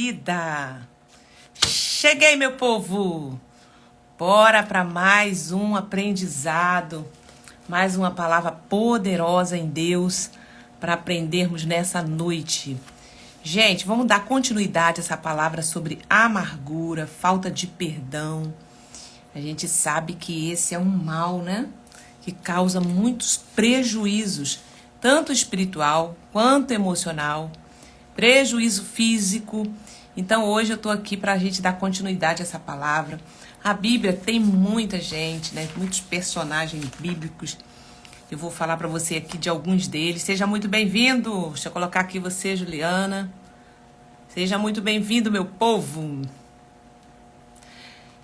vida! Cheguei, meu povo! Bora para mais um aprendizado, mais uma palavra poderosa em Deus para aprendermos nessa noite. Gente, vamos dar continuidade a essa palavra sobre amargura, falta de perdão. A gente sabe que esse é um mal, né? Que causa muitos prejuízos, tanto espiritual quanto emocional, prejuízo físico. Então hoje eu tô aqui para a gente dar continuidade a essa palavra. A Bíblia tem muita gente, né? Muitos personagens bíblicos. Eu vou falar para você aqui de alguns deles. Seja muito bem-vindo. Deixa eu colocar aqui você, Juliana. Seja muito bem-vindo, meu povo.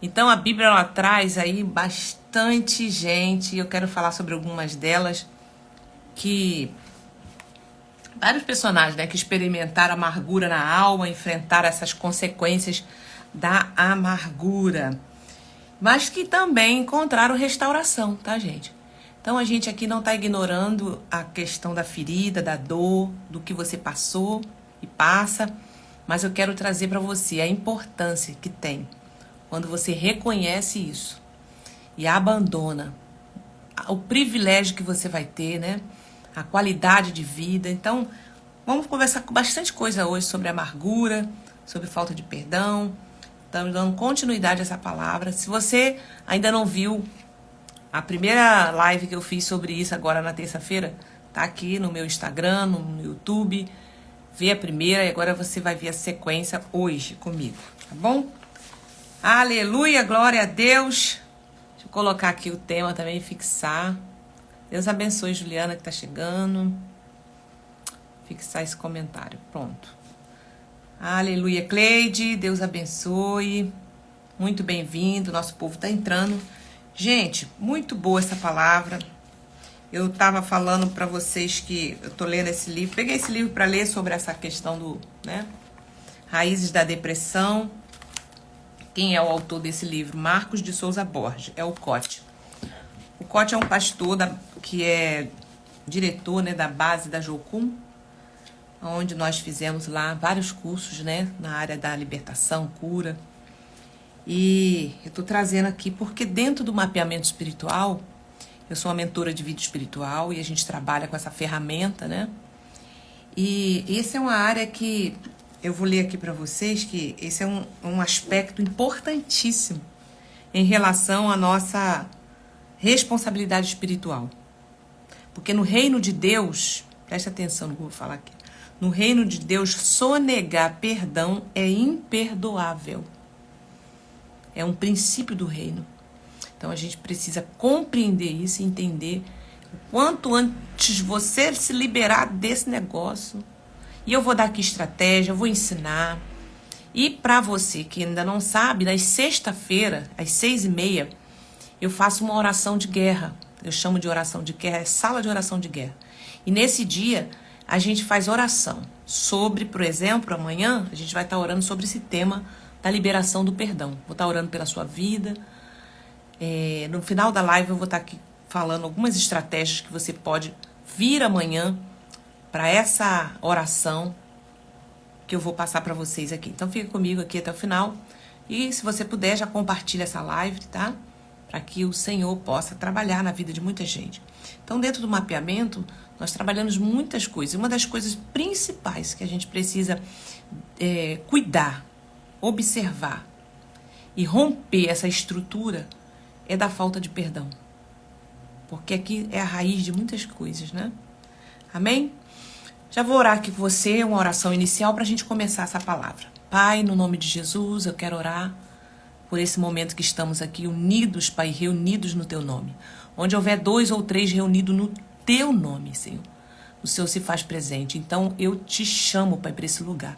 Então a Bíblia ela traz aí bastante gente. Eu quero falar sobre algumas delas que vários personagens, né, que experimentaram amargura na alma, enfrentaram essas consequências da amargura, mas que também encontraram restauração, tá, gente? Então a gente aqui não está ignorando a questão da ferida, da dor, do que você passou e passa, mas eu quero trazer para você a importância que tem quando você reconhece isso e abandona o privilégio que você vai ter, né? A qualidade de vida. Então, vamos conversar com bastante coisa hoje sobre amargura, sobre falta de perdão. Estamos dando continuidade a essa palavra. Se você ainda não viu a primeira live que eu fiz sobre isso agora na terça-feira, tá aqui no meu Instagram, no YouTube. Vê a primeira e agora você vai ver a sequência hoje comigo, tá bom? Aleluia, glória a Deus. Deixa eu colocar aqui o tema também, fixar. Deus abençoe Juliana que está chegando. Fixar esse comentário. Pronto. Aleluia, Cleide. Deus abençoe. Muito bem-vindo. Nosso povo está entrando. Gente, muito boa essa palavra. Eu estava falando para vocês que eu estou lendo esse livro. Peguei esse livro para ler sobre essa questão do, né? Raízes da Depressão. Quem é o autor desse livro? Marcos de Souza Borges. É o Cote. O Cote é um pastor que é diretor, né, da base da Jocum, onde nós fizemos lá vários cursos, né, na área da libertação, cura. E eu estou trazendo aqui porque dentro do mapeamento espiritual, eu sou uma mentora de vida espiritual e a gente trabalha com essa ferramenta, né? E essa é uma área que eu vou ler aqui para vocês, que esse é um aspecto importantíssimo em relação à nossa responsabilidade espiritual. Porque no reino de Deus, preste atenção no que eu vou falar aqui, no reino de Deus, sonegar perdão é imperdoável. É um princípio do reino. Então a gente precisa compreender isso e entender o quanto antes você se liberar desse negócio. E eu vou dar aqui estratégia, eu vou ensinar. E para você que ainda não sabe, nas sexta-feira, às 6h30, eu faço uma oração de guerra. Eu chamo de oração de guerra, é sala de oração de guerra. E nesse dia, a gente faz oração sobre, por exemplo, amanhã, a gente vai estar orando sobre esse tema da liberação do perdão. Vou estar orando pela sua vida. No final da live, eu vou estar aqui falando algumas estratégias que você pode vir amanhã para essa oração que eu vou passar para vocês aqui. Então, fica comigo aqui até o final. E se você puder, já compartilha essa live, tá? Para que o Senhor possa trabalhar na vida de muita gente. Então, dentro do mapeamento, nós trabalhamos muitas coisas. Uma das coisas principais que a gente precisa cuidar, observar e romper essa estrutura é da falta de perdão. Porque aqui é a raiz de muitas coisas, né? Amém? Já vou orar aqui com você, uma oração inicial para a gente começar essa palavra. Pai, no nome de Jesus, eu quero orar por esse momento que estamos aqui unidos, Pai, reunidos no Teu nome. Onde houver 2 ou 3 reunidos no Teu nome, Senhor, o Senhor se faz presente. Então, eu te chamo, Pai, para esse lugar.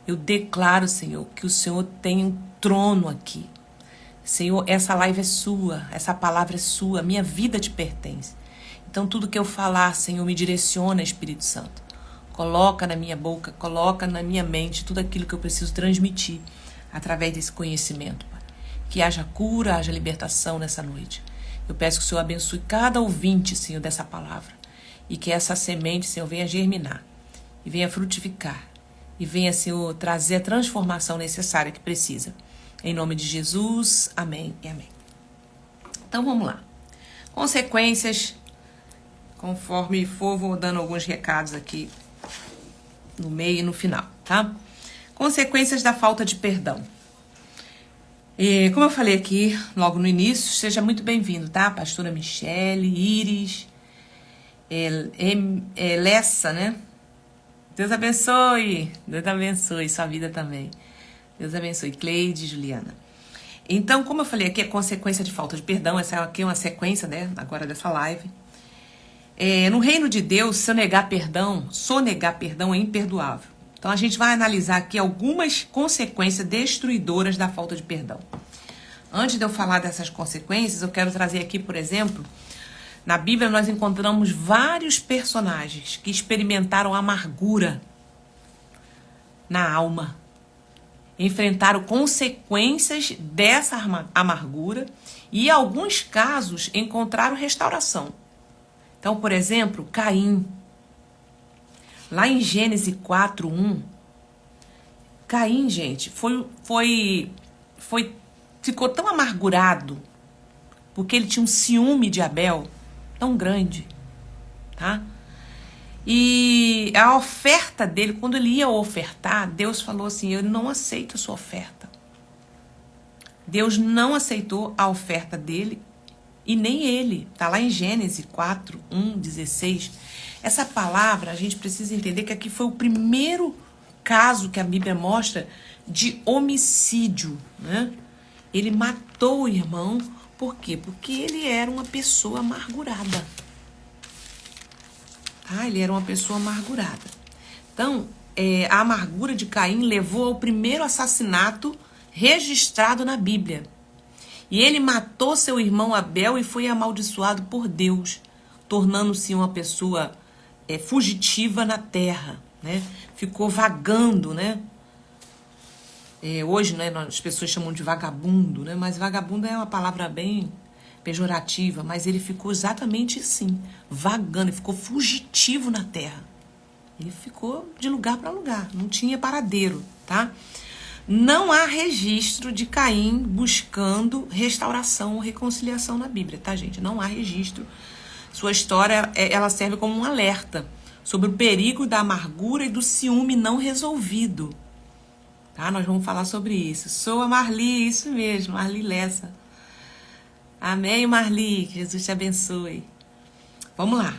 Eu declaro, Senhor, que o Senhor tem um trono aqui. Senhor, essa live é sua, essa palavra é sua, minha vida te pertence. Então, tudo que eu falar, Senhor, me direciona, Espírito Santo. Coloca na minha boca, coloca na minha mente tudo aquilo que eu preciso transmitir através desse conhecimento, Pai. Que haja cura, haja libertação nessa noite. Eu peço que o Senhor abençoe cada ouvinte, Senhor, dessa palavra. E que essa semente, Senhor, venha germinar e venha frutificar. e venha, Senhor, trazer a transformação necessária que precisa. Em nome de Jesus, amém e amém. Então vamos lá. Consequências, conforme for, vou dando alguns recados aqui no meio e no final, tá? Consequências da falta de perdão. E, como eu falei aqui logo no início, seja muito bem-vindo, tá? Pastora Michele, Iris, Lessa, né? Deus abençoe sua vida também. Deus abençoe, Cleide, Juliana. Então, como eu falei aqui, a consequência de falta de perdão, essa aqui é uma sequência, né? Agora dessa live. No reino de Deus, sonegar perdão é imperdoável. Então, a gente vai analisar aqui algumas consequências destruidoras da falta de perdão. Antes de eu falar dessas consequências, eu quero trazer aqui, por exemplo, na Bíblia nós encontramos vários personagens que experimentaram amargura na alma, enfrentaram consequências dessa amargura e, em alguns casos, encontraram restauração. Então, por exemplo, Caim. Lá em Gênesis 4:1, Caim, gente, ficou tão amargurado porque ele tinha um ciúme de Abel tão grande, tá? E a oferta dele, quando ele ia ofertar, Deus falou assim: eu não aceito a sua oferta. Deus não aceitou a oferta dele e nem ele. Tá lá em Gênesis 4:1-16. Essa palavra, a gente precisa entender que aqui foi o primeiro caso que a Bíblia mostra de homicídio, né? Ele matou o irmão, por quê? Porque ele era uma pessoa amargurada. Tá? Ele era uma pessoa amargurada. Então, a amargura de Caim levou ao primeiro assassinato registrado na Bíblia. E ele matou seu irmão Abel e foi amaldiçoado por Deus, tornando-se uma pessoa fugitiva na terra, né? Ficou vagando, né? Hoje, né, as pessoas chamam de vagabundo, né? Mas vagabundo é uma palavra bem pejorativa, mas ele ficou exatamente assim, vagando, ele ficou fugitivo na terra. Ele ficou de lugar para lugar, não tinha paradeiro, tá? Não há registro de Caim buscando restauração ou reconciliação na Bíblia, tá, gente? Não há registro. Sua história, ela serve como um alerta sobre o perigo da amargura e do ciúme não resolvido. Tá? Nós vamos falar sobre isso. Sou a Marli, isso mesmo, Marli Lessa. Amém, Marli, que Jesus te abençoe. Vamos lá.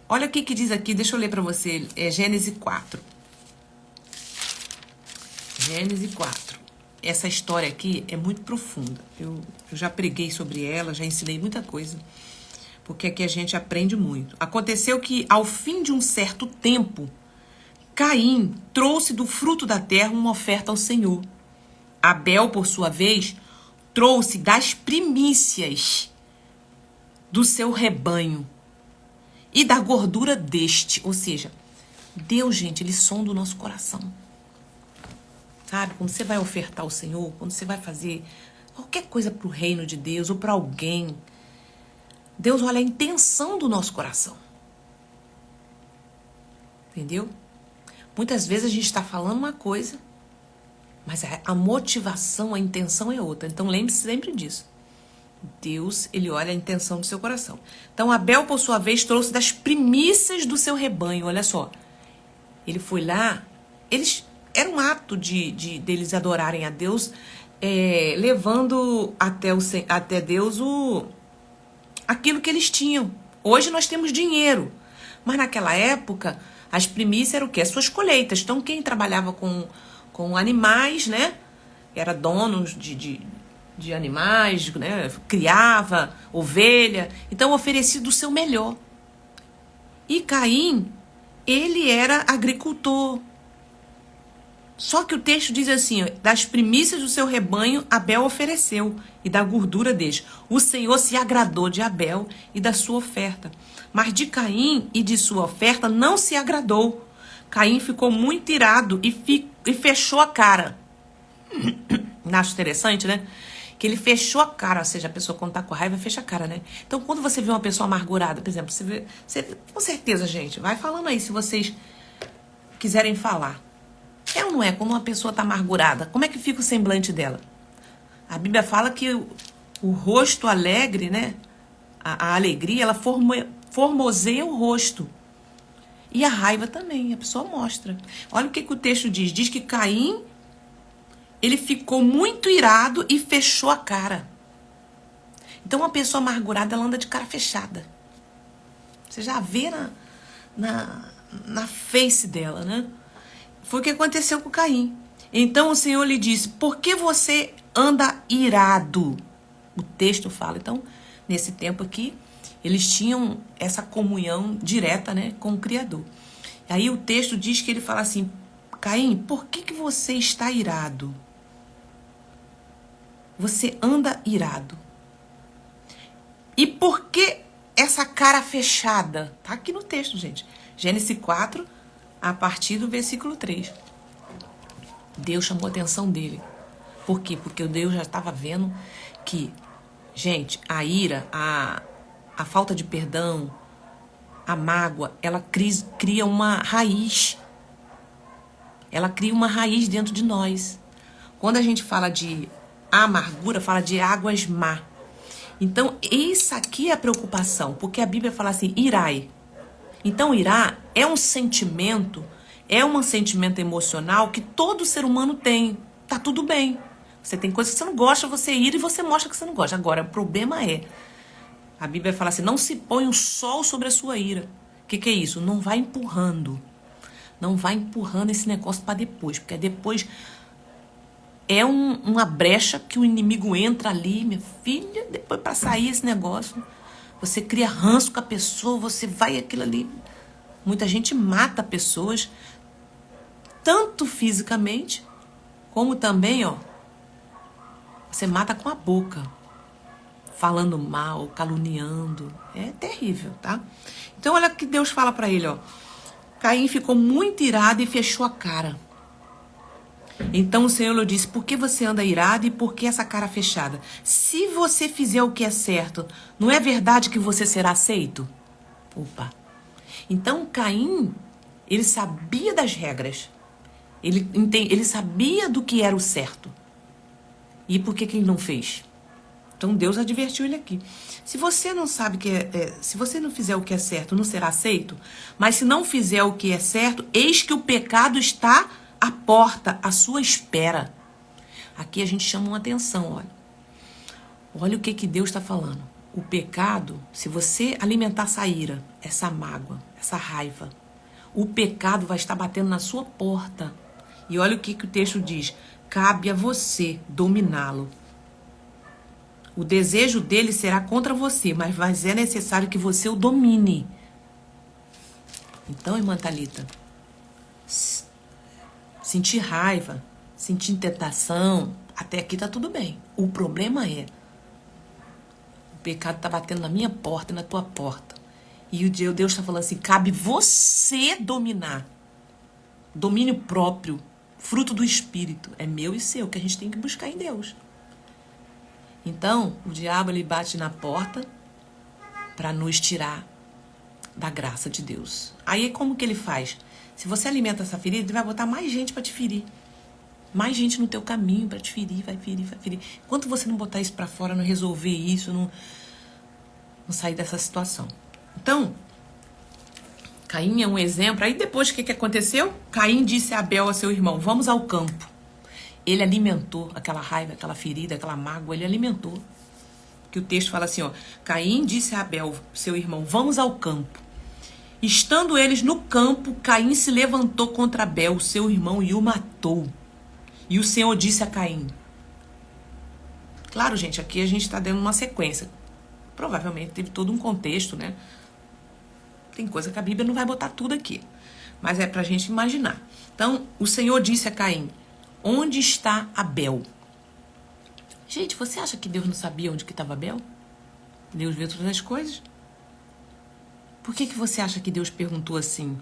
Olha o que diz aqui, deixa eu ler para você, Gênesis 4. Gênesis 4. Essa história aqui é muito profunda. Eu já preguei sobre ela, já ensinei muita coisa, porque aqui a gente aprende muito. Aconteceu que, ao fim de um certo tempo, Caim trouxe do fruto da terra uma oferta ao Senhor. Abel, por sua vez, trouxe das primícias do seu rebanho e da gordura deste. Ou seja, Deus, gente, ele sonda o nosso coração. Sabe, quando você vai ofertar ao Senhor, quando você vai fazer qualquer coisa para o reino de Deus ou para alguém, Deus olha a intenção do nosso coração. Entendeu? Muitas vezes a gente está falando uma coisa, mas a motivação, a intenção é outra. Então lembre-se sempre disso. Deus, ele olha a intenção do seu coração. Então Abel, por sua vez, trouxe das primícias do seu rebanho. Olha só. Ele foi lá, era um ato deles adorarem a Deus, levando até Deus aquilo que eles tinham. Hoje nós temos dinheiro, mas naquela época as primícias eram o quê? As suas colheitas. Então quem trabalhava com animais, né? Era dono de animais, né? Criava ovelha, então oferecia do seu melhor. E Caim, ele era agricultor. Só que o texto diz assim, das primícias do seu rebanho, Abel ofereceu, e da gordura deste. O Senhor se agradou de Abel e da sua oferta. Mas de Caim e de sua oferta não se agradou. Caim ficou muito irado e fechou a cara. Acho interessante, né? Que ele fechou a cara, ou seja, a pessoa quando tá com raiva fecha a cara, né? Então quando você vê uma pessoa amargurada, por exemplo, com certeza, gente, vai falando aí se vocês quiserem falar. É ou não é? Quando uma pessoa está amargurada, como é que fica o semblante dela? A Bíblia fala que o rosto alegre, né? A alegria, ela formoseia o rosto. E a raiva também, a pessoa mostra. Olha o que o texto diz. Diz que Caim, ele ficou muito irado e fechou a cara. Então, uma pessoa amargurada, ela anda de cara fechada. Você já vê na face dela, né? Foi o que aconteceu com Caim. Então, o Senhor lhe disse, por que você anda irado? O texto fala. Então, nesse tempo aqui, eles tinham essa comunhão direta, né, com o Criador. Aí o texto diz que ele fala assim, Caim, por que você está irado? Você anda irado. E por que essa cara fechada? Tá aqui no texto, gente. Gênesis 4, a partir do versículo 3. Deus chamou a atenção dele. Por quê? Porque Deus já estava vendo que, gente, a ira, a falta de perdão, a mágoa, ela cria uma raiz. Ela cria uma raiz dentro de nós. Quando a gente fala de amargura, fala de águas má. Então, isso aqui é a preocupação, porque a Bíblia fala assim, irai. Então, irá é um sentimento emocional que todo ser humano tem. Tá tudo bem. Você tem coisas que você não gosta, você ira e você mostra que você não gosta. Agora, o problema é, a Bíblia fala assim, não se põe o sol sobre a sua ira. O que é isso? Não vai empurrando. Não vai empurrando esse negócio para depois, porque depois é uma brecha que o inimigo entra ali, minha filha, depois para sair esse negócio, você cria ranço com a pessoa, você vai aquilo ali. Muita gente mata pessoas, tanto fisicamente, como também, ó, você mata com a boca, falando mal, caluniando. É terrível, tá? Então olha o que Deus fala para ele, ó. Caim ficou muito irado e fechou a cara. Então o Senhor lhe disse, por que você anda irado e por que essa cara fechada? Se você fizer o que é certo, não é verdade que você será aceito? Opa! Então Caim, ele sabia das regras. Ele sabia do que era o certo. E por que ele não fez? Então Deus advertiu ele aqui. Se você não sabe se você não fizer o que é certo, não será aceito. Mas se não fizer o que é certo, eis que o pecado está à porta, à sua espera. Aqui a gente chama uma atenção, olha. Olha o que Deus está falando. O pecado, se você alimentar essa ira, essa mágoa, essa raiva, o pecado vai estar batendo na sua porta. E olha o que o texto diz. Cabe a você dominá-lo. O desejo dele será contra você, mas é necessário que você o domine. Então, irmã Thalita, sentir raiva, sentir tentação, até aqui tá tudo bem. O problema é, o pecado tá batendo na minha porta e na tua porta. E o Deus tá falando assim, cabe você dominar. Domínio próprio, fruto do Espírito. É meu e seu, que a gente tem que buscar em Deus. Então, o diabo, ele bate na porta para nos tirar da graça de Deus. Aí, como que ele faz? Se você alimenta essa ferida, ele vai botar mais gente para te ferir. Mais gente no teu caminho para te ferir, vai ferir, vai ferir. Enquanto você não botar isso para fora, não resolver isso, não sair dessa situação. Então, Caim é um exemplo. Aí depois, o que aconteceu? Caim disse a Abel, a seu irmão, vamos ao campo. Ele alimentou aquela raiva, aquela ferida, aquela mágoa, ele alimentou. Que o texto fala assim, ó, Caim disse a Abel, seu irmão, vamos ao campo. Estando eles no campo, Caim se levantou contra Abel, seu irmão, e o matou. E o Senhor disse a Caim. Claro, gente, aqui a gente está dando uma sequência. Provavelmente teve todo um contexto, né? Tem coisa que a Bíblia não vai botar tudo aqui. Mas é pra gente imaginar. Então, o Senhor disse a Caim, onde está Abel? Gente, você acha que Deus não sabia onde que estava Abel? Deus vê todas as coisas. Por que você acha que Deus perguntou assim?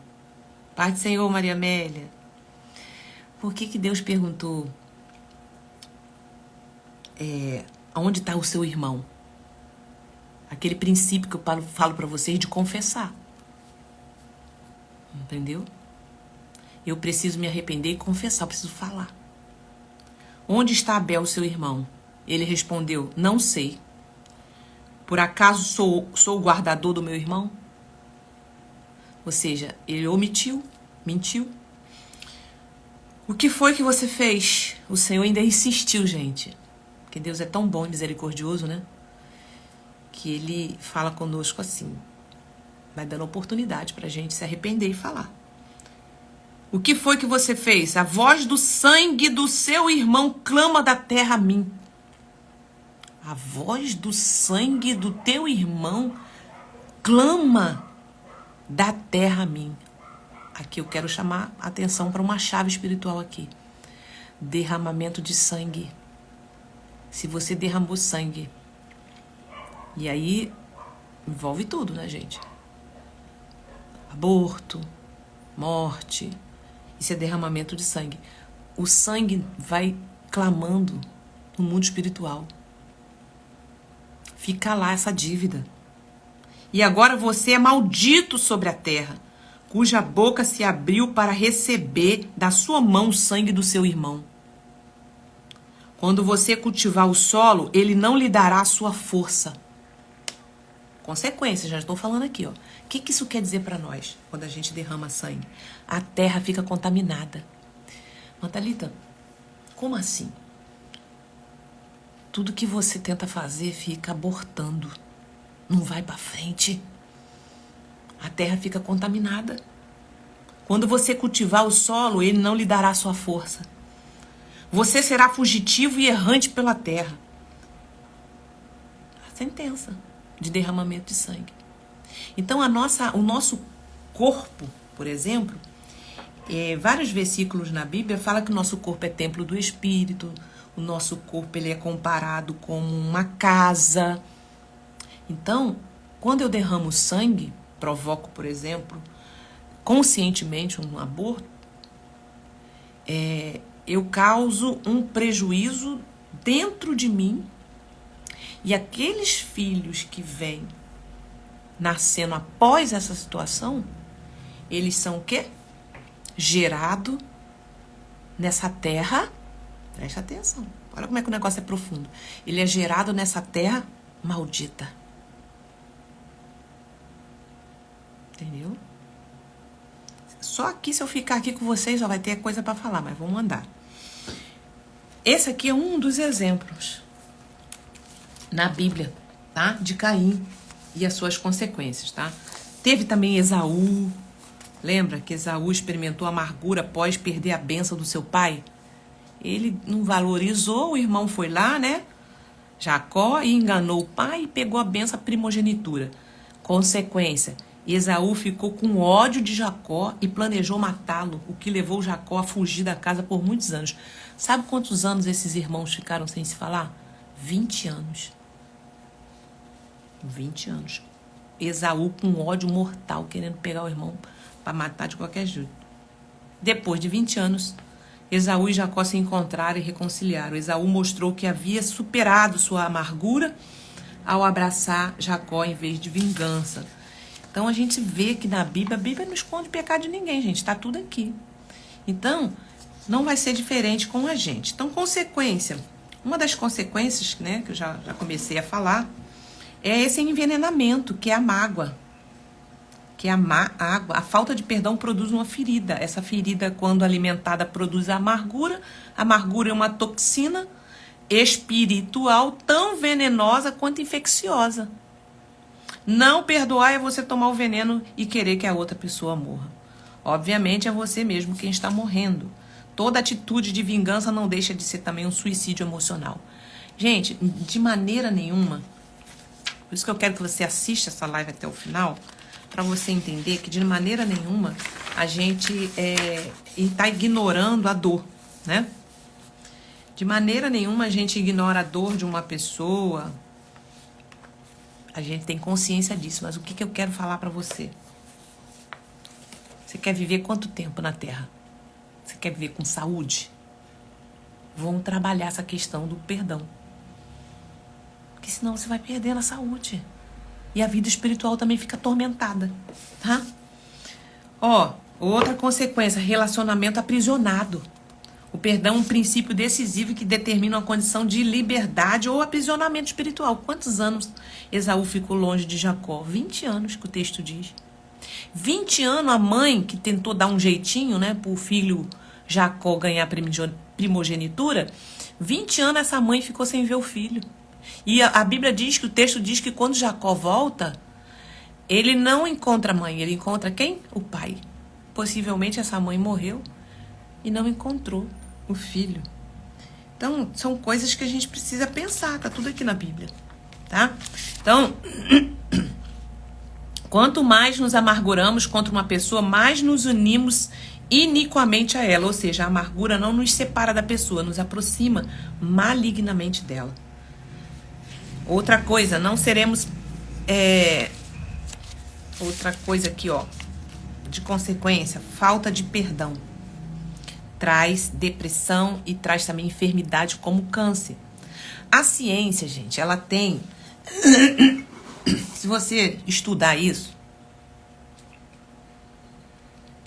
Pai do Senhor, Maria Amélia. Por que Deus perguntou aonde está o seu irmão? Aquele princípio que eu falo para vocês de confessar. Entendeu? Eu preciso me arrepender e confessar, eu preciso falar. Onde está Abel, seu irmão? Ele respondeu, não sei. Por acaso sou o guardador do meu irmão? Ou seja, ele omitiu, mentiu. O que foi que você fez? O Senhor ainda insistiu, gente. Porque Deus é tão bom e misericordioso, né? Que Ele fala conosco assim. Vai dando oportunidade pra gente se arrepender e falar. O que foi que você fez? A voz do sangue do seu irmão clama da terra a mim. A voz do sangue do teu irmão clama da terra a mim. Aqui eu quero chamar a atenção para uma chave espiritual aqui. Derramamento de sangue. Se você derramou sangue. E aí envolve tudo, né, gente? Aborto, morte. Isso é derramamento de sangue. O sangue vai clamando no mundo espiritual. Fica lá essa dívida. E agora você é maldito sobre a terra, cuja boca se abriu para receber da sua mão o sangue do seu irmão. Quando você cultivar o solo, ele não lhe dará a sua força. Consequência, já estou falando aqui, ó. O que isso quer dizer para nós, quando a gente derrama sangue? A terra fica contaminada. Thalita, como assim? Tudo que você tenta fazer fica abortando. Não vai para frente. A terra fica contaminada. Quando você cultivar o solo, ele não lhe dará sua força. Você será fugitivo e errante pela terra. A sentença de derramamento de sangue. Então, o nosso corpo, por exemplo, vários versículos na Bíblia falam que o nosso corpo é templo do Espírito. O nosso corpo ele é comparado como uma casa. Então, quando eu derramo sangue, provoco, por exemplo, conscientemente um aborto, eu causo um prejuízo dentro de mim e aqueles filhos que vêm nascendo após essa situação, eles são o quê? Gerado nessa terra, presta atenção, olha como é que o negócio é profundo. Ele é gerado nessa terra maldita. Entendeu? Só aqui, se eu ficar aqui com vocês, já vai ter coisa para falar, mas vamos andar. Esse aqui é um dos exemplos na Bíblia, tá? De Caim e as suas consequências, tá? Teve também Esaú. Lembra que Esaú experimentou amargura após perder a bênção do seu pai? Ele não valorizou, o irmão foi lá, né? Jacó, e enganou o pai e pegou a bênção, a primogenitura. Consequência, Esaú ficou com ódio de Jacó e planejou matá-lo, o que levou Jacó a fugir da casa por muitos anos. Sabe quantos anos esses irmãos ficaram sem se falar? 20 anos. 20 anos. Esaú com ódio mortal, querendo pegar o irmão para matar de qualquer jeito. Depois de 20 anos, Esaú e Jacó se encontraram e reconciliaram. Esaú mostrou que havia superado sua amargura ao abraçar Jacó em vez de vingança. Então a gente vê que na Bíblia, a Bíblia não esconde pecado de ninguém, gente. Está tudo aqui. Então, não vai ser diferente com a gente. Então, consequência. Uma das consequências, né, que eu já comecei a falar, é esse envenenamento, que é a mágoa. Que é a água. A falta de perdão produz uma ferida. Essa ferida, quando alimentada, produz a amargura. A amargura é uma toxina espiritual tão venenosa quanto infecciosa. Não perdoar é você tomar o veneno e querer que a outra pessoa morra. Obviamente é você mesmo quem está morrendo. Toda atitude de vingança não deixa de ser também um suicídio emocional. Gente, de maneira nenhuma, por isso que eu quero que você assista essa live até o final, para você entender que de maneira nenhuma a gente está ignorando a dor, né? De maneira nenhuma a gente ignora a dor de uma pessoa. A gente tem consciência disso, mas o que eu quero falar para você? Você quer viver quanto tempo na Terra? Você quer viver com saúde? Vamos trabalhar essa questão do perdão. Porque senão você vai perdendo a saúde. E a vida espiritual também fica atormentada, tá? Ó, Outra consequência, relacionamento aprisionado. O perdão é um princípio decisivo que determina uma condição de liberdade ou aprisionamento espiritual. Quantos anos Esaú ficou longe de Jacó? 20 anos, que o texto diz. 20 anos a mãe, que tentou dar um jeitinho, né, para o filho Jacó ganhar a primogenitura, 20 anos essa mãe ficou sem ver o filho. E a Bíblia diz que o texto diz que quando Jacó volta, ele não encontra a mãe, ele encontra quem? O pai. Possivelmente essa mãe morreu e não encontrou o filho. Então, são coisas que a gente precisa pensar, tá tudo aqui na Bíblia, tá? Então, quanto mais nos amarguramos contra uma pessoa, mais nos unimos iniquamente a ela, ou seja, a amargura não nos separa da pessoa, nos aproxima malignamente dela. Outra coisa, não seremos... Outra coisa aqui, ó, de consequência, falta de perdão. Traz depressão e traz também enfermidade como câncer. A ciência, gente, ela tem... Se você estudar isso,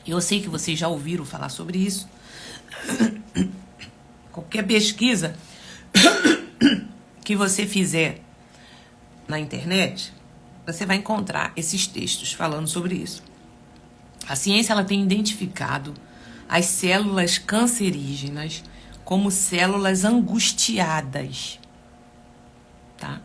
eu sei que vocês já ouviram falar sobre isso. Qualquer pesquisa que você fizer na internet, você vai encontrar esses textos falando sobre isso. A ciência ela tem identificado as células cancerígenas como células angustiadas, tá?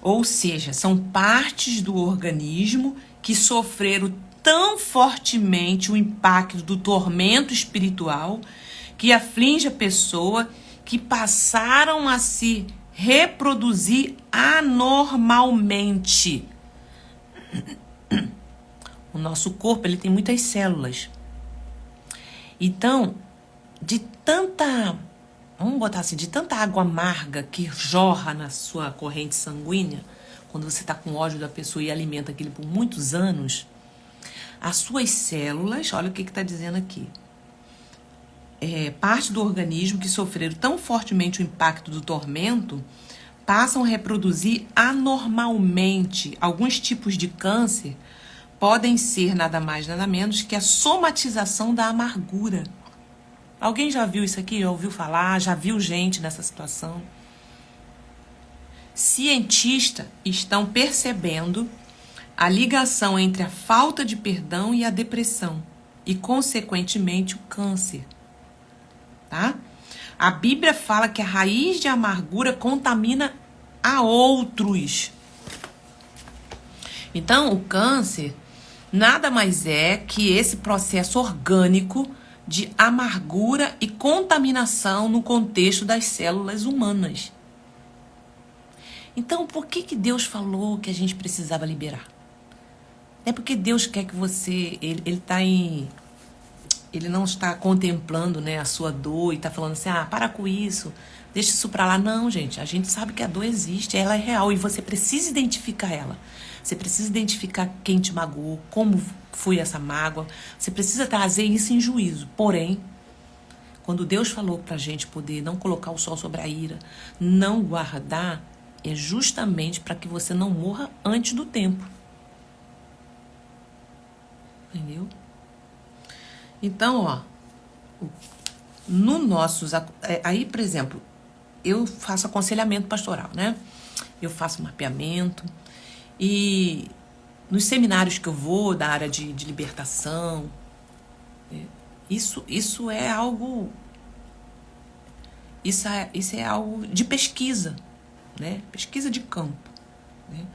Ou seja, são partes do organismo que sofreram tão fortemente o impacto do tormento espiritual que aflige a pessoa, que passaram a se reproduzir anormalmente. O nosso corpo ele tem muitas células. Então, de tanta, vamos botar assim, de tanta água amarga que jorra na sua corrente sanguínea, quando você está com ódio da pessoa e alimenta aquilo por muitos anos, as suas células, olha o que está dizendo aqui, parte do organismo que sofreram tão fortemente o impacto do tormento, passam a reproduzir anormalmente. Alguns tipos de câncer podem ser nada mais, nada menos que a somatização da amargura. Alguém já viu isso aqui? Já ouviu falar? Já viu gente nessa situação? Cientistas estão percebendo a ligação entre a falta de perdão e a depressão e, consequentemente, o câncer. Tá? A Bíblia fala que a raiz de amargura contamina a outros. Então, o câncer nada mais é que esse processo orgânico de amargura e contaminação no contexto das células humanas. Então, por que Deus falou que a gente precisava liberar? É porque Deus quer que você... Ele não está contemplando, né, a sua dor e está falando assim, para com isso, deixa isso pra lá. Não, gente, a gente sabe que a dor existe, ela é real e você precisa identificar ela. Você precisa identificar quem te magoou, como foi essa mágoa. Você precisa trazer isso em juízo. Porém, quando Deus falou pra gente poder não colocar o sol sobre a ira, não guardar, é justamente para que você não morra antes do tempo. Entendeu? Então, ó, no nossos... Aí, por exemplo, eu faço aconselhamento pastoral, né? Eu faço mapeamento e nos seminários que eu vou da área de libertação, isso é algo... Isso é algo de pesquisa, né? Pesquisa de campo, né?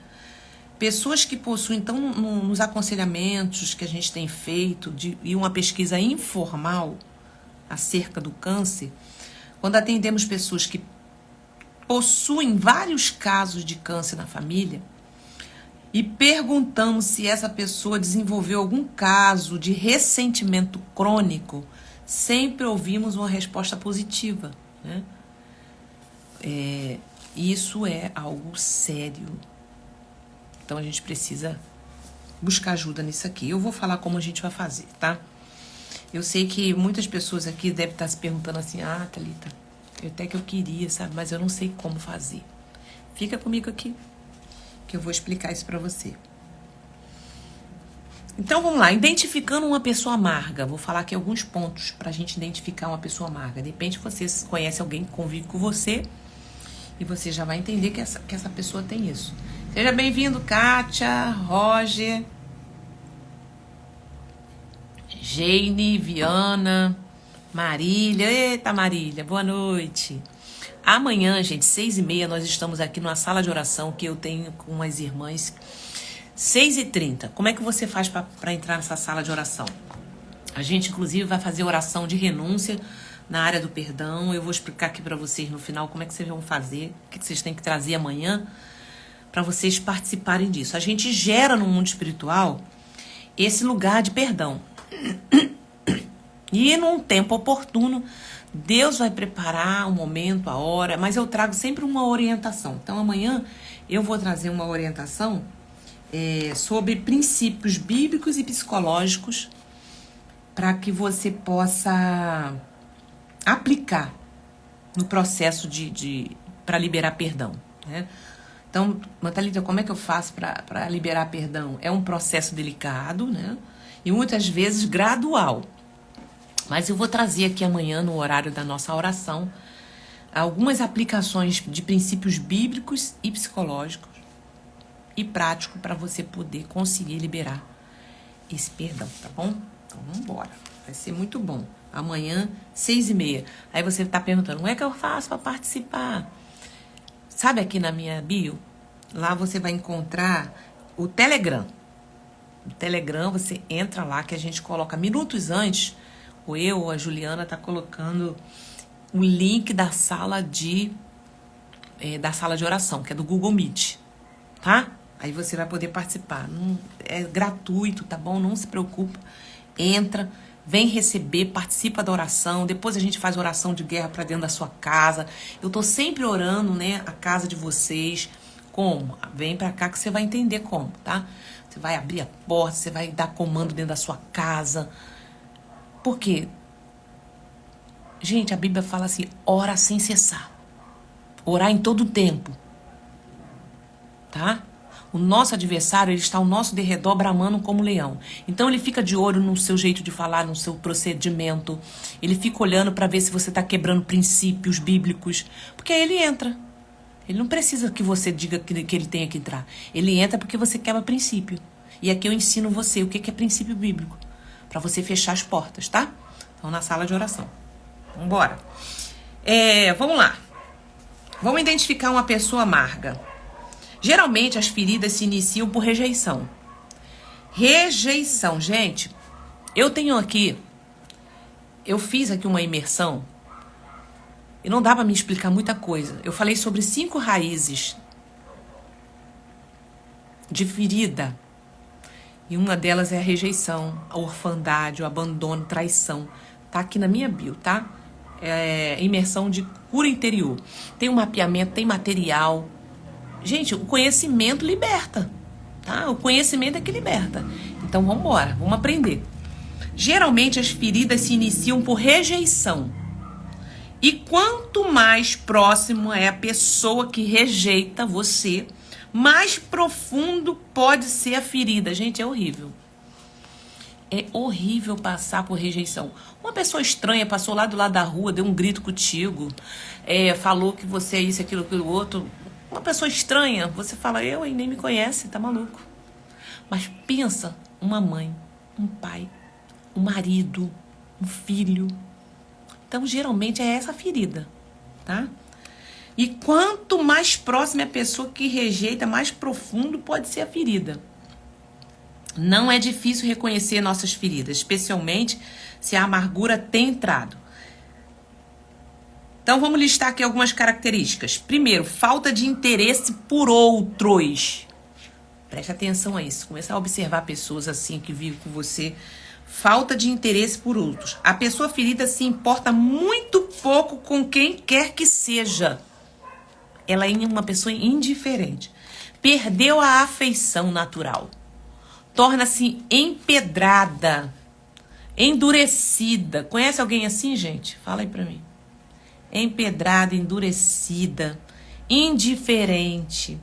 Pessoas que possuem, então, nos aconselhamentos que a gente tem feito e uma pesquisa informal acerca do câncer, quando atendemos pessoas que possuem vários casos de câncer na família e perguntamos se essa pessoa desenvolveu algum caso de ressentimento crônico, sempre ouvimos uma resposta positiva, né? Isso é algo sério. Então, a gente precisa buscar ajuda nisso aqui. Eu vou falar como a gente vai fazer, tá? Eu sei que muitas pessoas aqui devem estar se perguntando assim, Thalita, até que eu queria, sabe? Mas eu não sei como fazer. Fica comigo aqui, que eu vou explicar isso pra você. Então vamos lá, identificando uma pessoa amarga. Vou falar aqui alguns pontos pra gente identificar uma pessoa amarga. De repente você conhece alguém que convive com você e você já vai entender que essa pessoa tem isso. Seja bem-vindo, Kátia, Roger, Jane, Viana, Marília. Eita, Marília, boa noite. Amanhã, gente, 6h30, nós estamos aqui numa sala de oração que eu tenho com umas irmãs. 6h30. Como é que você faz para entrar nessa sala de oração? A gente, inclusive, vai fazer oração de renúncia na área do perdão. Eu vou explicar aqui para vocês no final como é que vocês vão fazer, o que vocês têm que trazer amanhã para vocês participarem disso. A gente gera no mundo espiritual esse lugar de perdão. E num tempo oportuno, Deus vai preparar o momento, a hora, mas eu trago sempre uma orientação. Então amanhã eu vou trazer uma orientação sobre princípios bíblicos e psicológicos para que você possa aplicar no processo para liberar perdão, né? Então, Natalita, como é que eu faço para liberar perdão? É um processo delicado, né? E muitas vezes gradual. Mas eu vou trazer aqui amanhã, no horário da nossa oração, algumas aplicações de princípios bíblicos e psicológicos e prático para você poder conseguir liberar esse perdão, tá bom? Então vamos embora, vai ser muito bom. Amanhã, 6h30. Aí você tá perguntando, como é que eu faço para participar? Sabe aqui na minha bio? Lá você vai encontrar o Telegram. O Telegram, você entra lá que a gente coloca minutos antes, ou eu ou a Juliana tá colocando o link da sala de oração, que é do Google Meet, tá? Aí você vai poder participar. É gratuito, tá bom? Não se preocupa. Entra, vem receber, participa da oração. Depois a gente faz oração de guerra para dentro da sua casa. Eu tô sempre orando, né? A casa de vocês. Como? Vem pra cá que você vai entender como, tá? Você vai abrir a porta, você vai dar comando dentro da sua casa. Por quê? Gente, a Bíblia fala assim, ora sem cessar. Orar em todo o tempo. Tá? O nosso adversário, ele está ao nosso derredor bramando como leão. Então ele fica de olho no seu jeito de falar, no seu procedimento. Ele fica olhando para ver se você está quebrando princípios bíblicos. Porque aí ele entra. Ele não precisa que você diga que ele tenha que entrar. Ele entra porque você quebra princípio. E aqui eu ensino você o que é princípio bíblico. Para você fechar as portas, tá? Então na sala de oração. Vambora. Vamos lá. Vamos identificar uma pessoa amarga. Geralmente as feridas se iniciam por rejeição. Rejeição, gente. Eu fiz aqui uma imersão e não dá pra me explicar muita coisa. Eu falei sobre 5 raízes de ferida. E uma delas é a rejeição, a orfandade, o abandono, traição. Tá aqui na minha bio, tá? Imersão de cura interior. Tem um mapeamento, tem material. Gente, o conhecimento liberta, tá? O conhecimento é que liberta. Então, vamos embora, vamos aprender. Geralmente, as feridas se iniciam por rejeição. E quanto mais próximo é a pessoa que rejeita você, mais profundo pode ser a ferida. Gente, é horrível. É horrível passar por rejeição. Uma pessoa estranha passou lá do lado da rua, deu um grito contigo, falou que você é isso, aquilo, outro. Uma pessoa estranha, você fala, nem me conhece, tá maluco. Mas pensa, uma mãe, um pai, um marido, um filho. Então, geralmente, é essa ferida, tá? E quanto mais próxima é a pessoa que rejeita, mais profundo pode ser a ferida. Não é difícil reconhecer nossas feridas, especialmente se a amargura tem entrado. Então, vamos listar aqui algumas características. Primeiro, falta de interesse por outros. Preste atenção a isso. Começar a observar pessoas assim que vivem com você. Falta de interesse por outros. A pessoa ferida se importa muito pouco com quem quer que seja. Ela é uma pessoa indiferente. Perdeu a afeição natural. Torna-se empedrada, endurecida. Conhece alguém assim, gente? Fala aí pra mim. Empedrada, endurecida, indiferente,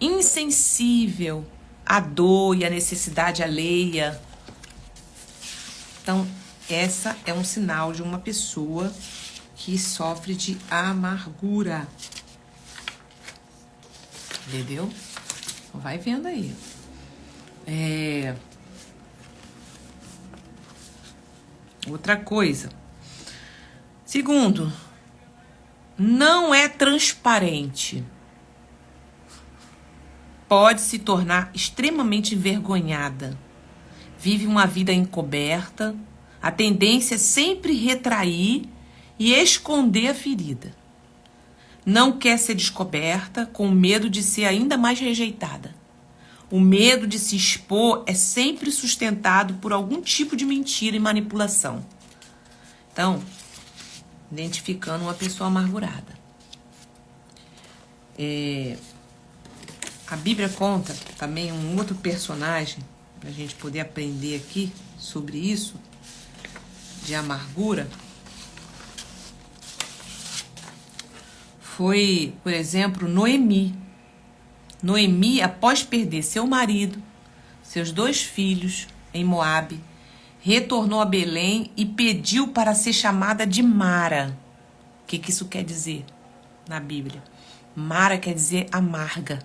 insensível à dor e à necessidade alheia. Então, essa é um sinal de uma pessoa que sofre de amargura. Entendeu? Vai vendo aí. Outra coisa. Segundo, não é transparente. Pode se tornar extremamente envergonhada. Vive uma vida encoberta. A tendência é sempre retrair e esconder a ferida. Não quer ser descoberta, com medo de ser ainda mais rejeitada. O medo de se expor é sempre sustentado por algum tipo de mentira e manipulação. Então, identificando uma pessoa amargurada. A Bíblia conta também um outro personagem, para a gente poder aprender aqui sobre isso, de amargura. Foi, por exemplo, Noemi. Noemi, após perder seu marido, seus 2 filhos em Moabe, retornou a Belém e pediu para ser chamada de Mara. O que isso quer dizer na Bíblia? Mara quer dizer amarga.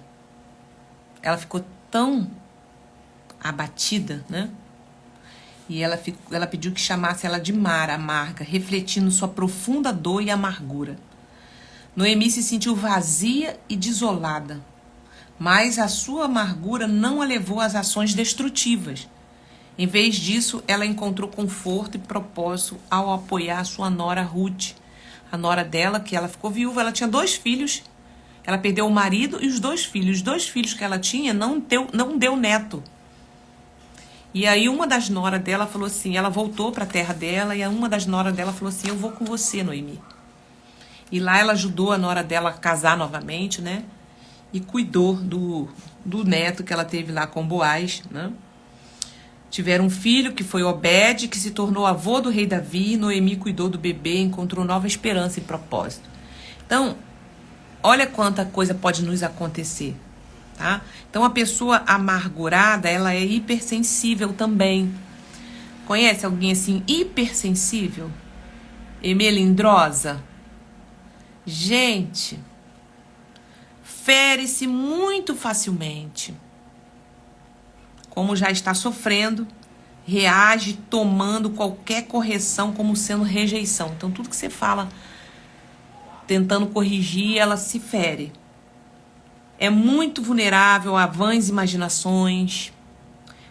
Ela ficou tão abatida, né? E ela pediu que chamasse ela de Mara, amarga, refletindo sua profunda dor e amargura. Noemi se sentiu vazia e desolada, mas a sua amargura não a levou às ações destrutivas. Em vez disso, ela encontrou conforto e propósito ao apoiar a sua nora Ruth. A nora dela, que ela ficou viúva, ela tinha 2 filhos. Ela perdeu o marido e os 2 filhos. Os 2 filhos que ela tinha não deu neto. E aí uma das noras dela falou assim, ela voltou para a terra dela e uma das noras dela falou assim, eu vou com você, Noemi. E lá ela ajudou a nora dela a casar novamente, né? E cuidou do neto que ela teve lá com Boaz, né? Tiveram um filho que foi Obed, que se tornou avô do rei Davi. Noemi cuidou do bebê, encontrou nova esperança e propósito. Então, olha quanta coisa pode nos acontecer, tá? Então, a pessoa amargurada, ela é hipersensível também. Conhece alguém assim, hipersensível? Melindrosa? Gente, fere-se muito facilmente. Como já está sofrendo, reage tomando qualquer correção como sendo rejeição. Então, tudo que você fala, tentando corrigir, ela se fere. É muito vulnerável a vãs imaginações.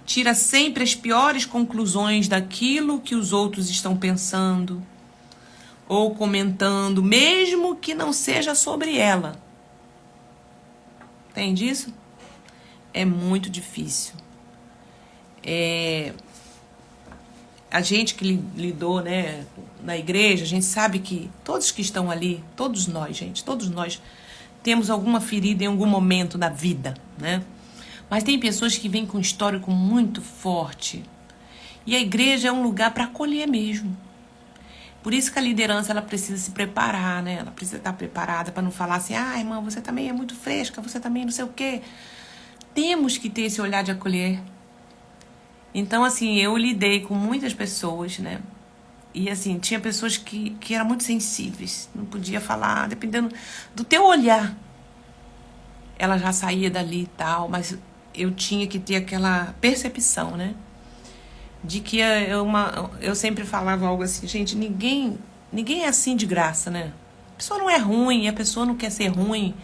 Tira sempre as piores conclusões daquilo que os outros estão pensando ou comentando, mesmo que não seja sobre ela. Entende isso? É muito difícil. A gente que lidou, né, na igreja, a gente sabe que todos que estão ali, todos nós temos alguma ferida em algum momento da vida, né? Mas tem pessoas que vêm com um histórico muito forte. E a igreja é um lugar para acolher mesmo. Por isso que a liderança ela precisa se preparar, né? Ela precisa estar preparada para não falar assim, irmã, você também é muito fresca, você também não sei o quê. Temos que ter esse olhar de acolher. Então, assim, eu lidei com muitas pessoas, né? E, assim, tinha pessoas que eram muito sensíveis. Não podia falar, dependendo do teu olhar. Ela já saía dali e tal, mas eu tinha que ter aquela percepção, né? De que eu sempre falava algo assim, gente, ninguém é assim de graça, né? A pessoa não é ruim, a pessoa não quer ser ruim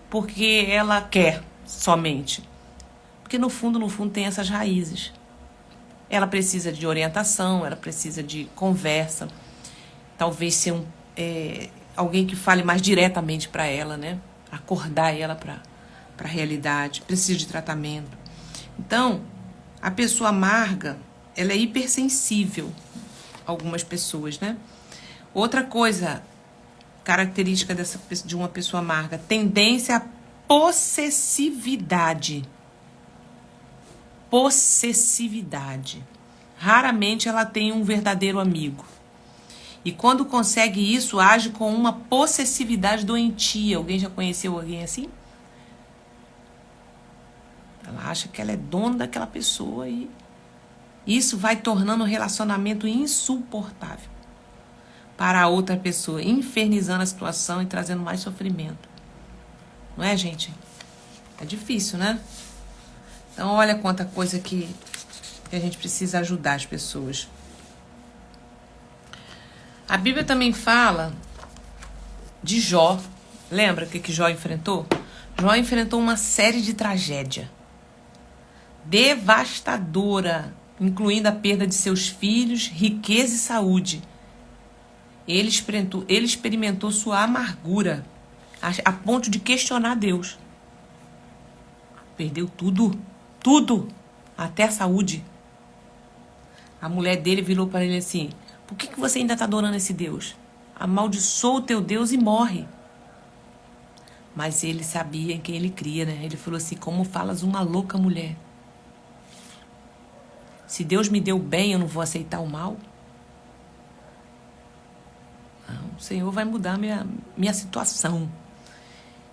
porque ela quer somente. Porque no fundo tem essas raízes. Ela precisa de orientação, ela precisa de conversa. Talvez ser alguém que fale mais diretamente para ela, né? Acordar ela para a realidade. Precisa de tratamento. Então, a pessoa amarga, ela é hipersensível. Algumas pessoas, né? Outra coisa, característica de uma pessoa amarga, tendência à possessividade. Possessividade. Raramente ela tem um verdadeiro amigo. E quando consegue isso, age com uma possessividade doentia. Alguém já conheceu alguém assim? Ela acha que ela é dona daquela pessoa e Isso vai tornando o relacionamento insuportável para a outra pessoa, infernizando a situação e trazendo mais sofrimento. Não é, gente? É difícil, né? Então, olha quanta coisa que a gente precisa ajudar as pessoas. A Bíblia também fala de Jó. Lembra o que Jó enfrentou? Jó enfrentou uma série de tragédia devastadora, incluindo a perda de seus filhos, riqueza e saúde. Ele experimentou sua amargura a ponto de questionar Deus. Perdeu tudo, até a saúde. A mulher dele virou para ele assim: por que você ainda está adorando esse Deus? Amaldiçoa o teu Deus e morre. Mas ele sabia em quem ele cria, né? Ele falou assim: como falas uma louca mulher? Se Deus me deu bem, eu não vou aceitar o mal? Não, o Senhor vai mudar minha situação.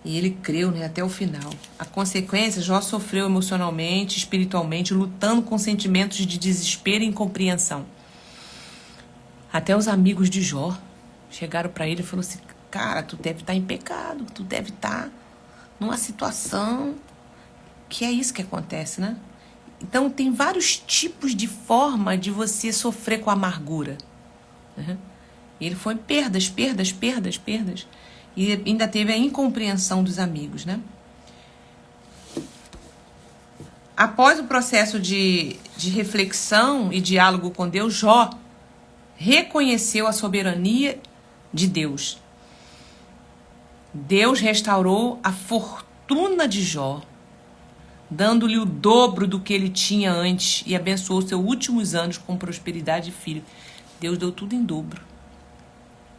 E ele creu, né, até o final. A consequência, Jó sofreu emocionalmente, espiritualmente, lutando com sentimentos de desespero e incompreensão. Até os amigos de Jó chegaram para ele e falaram assim: cara, tu deve estar em pecado, tu deve estar numa situação que é isso que acontece, né? Então, tem vários tipos de forma de você sofrer com a amargura. Né? Ele foi em perdas. E ainda teve a incompreensão dos amigos, né? Após o processo de reflexão e diálogo com Deus, Jó reconheceu a soberania de Deus. Deus restaurou a fortuna de Jó, dando-lhe o dobro do que ele tinha antes, e abençoou seus últimos anos com prosperidade e filho. Deus deu tudo em dobro.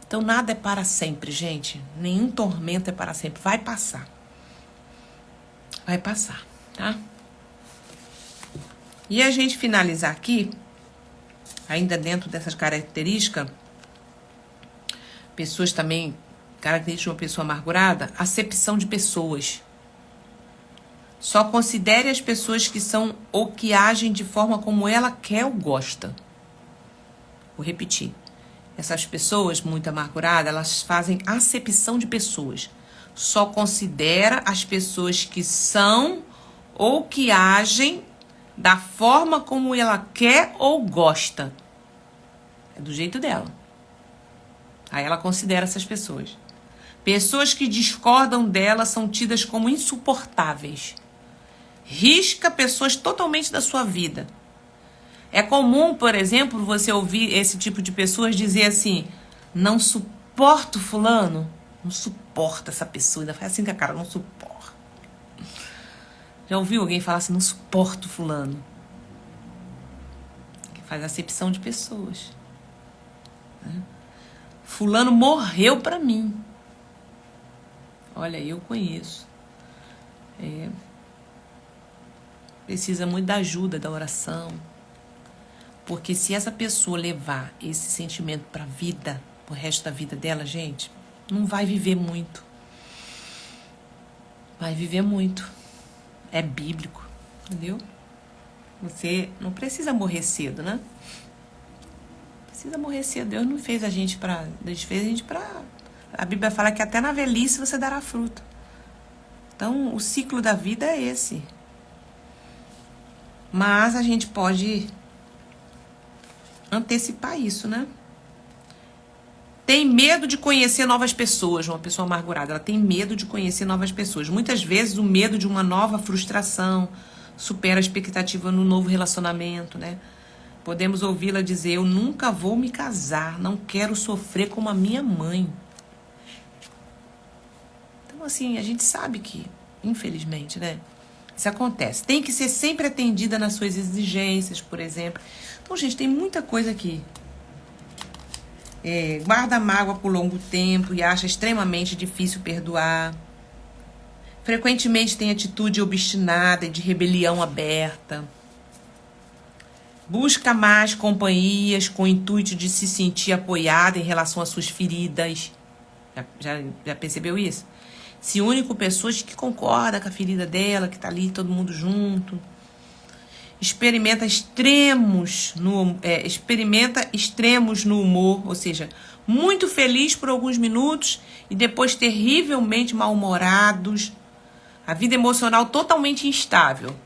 Então nada é para sempre, gente. Nenhum tormento é para sempre. Vai passar. Vai passar, tá? E a gente finalizar aqui, ainda dentro dessas características, pessoas também, características de uma pessoa amargurada, acepção de pessoas. Só considere as pessoas que são ou que agem de forma como ela quer ou gosta. Vou repetir. Essas pessoas muito amarguradas, elas fazem acepção de pessoas. Só considera as pessoas que são ou que agem da forma como ela quer ou gosta. É do jeito dela. Aí ela considera essas pessoas. Pessoas que discordam dela são tidas como insuportáveis. Risca pessoas totalmente da sua vida. É comum, por exemplo, você ouvir esse tipo de pessoas dizer assim: não suporto fulano, não suporto essa pessoa, ainda faz assim com a cara, não suporto. Já ouviu alguém falar assim: não suporto fulano? Que faz acepção de pessoas. Né? Fulano morreu pra mim. Olha, eu conheço. Precisa muito da ajuda, da oração. Porque se essa pessoa levar esse sentimento para a vida, pro resto da vida dela, gente, não vai viver muito. Vai viver muito. É bíblico, entendeu? Você não precisa morrer cedo, né? Precisa morrer cedo. Deus não fez a gente para... Deus fez a gente para... A Bíblia fala que até na velhice você dará fruto. Então, o ciclo da vida é esse. Mas a gente pode antecipar isso, né? Tem medo de conhecer novas pessoas. Uma pessoa amargurada, ela tem medo de conhecer novas pessoas. Muitas vezes o medo de uma nova frustração supera a expectativa no novo relacionamento, né? Podemos ouvi-la dizer: eu nunca vou me casar, não quero sofrer como a minha mãe. Então, assim, a gente sabe que, infelizmente, né? Isso acontece. Tem que ser sempre atendida nas suas exigências, por exemplo. Então, gente, tem muita coisa aqui. Guarda mágoa por longo tempo e acha extremamente difícil perdoar. Frequentemente tem atitude obstinada e de rebelião aberta. Busca mais companhias com o intuito de se sentir apoiada em relação às suas feridas. Já percebeu isso? Se une com pessoas que concordam com a ferida dela, que tá ali todo mundo junto. experimenta extremos no humor, ou seja, muito feliz por alguns minutos e depois terrivelmente mal-humorados. A vida emocional totalmente instável,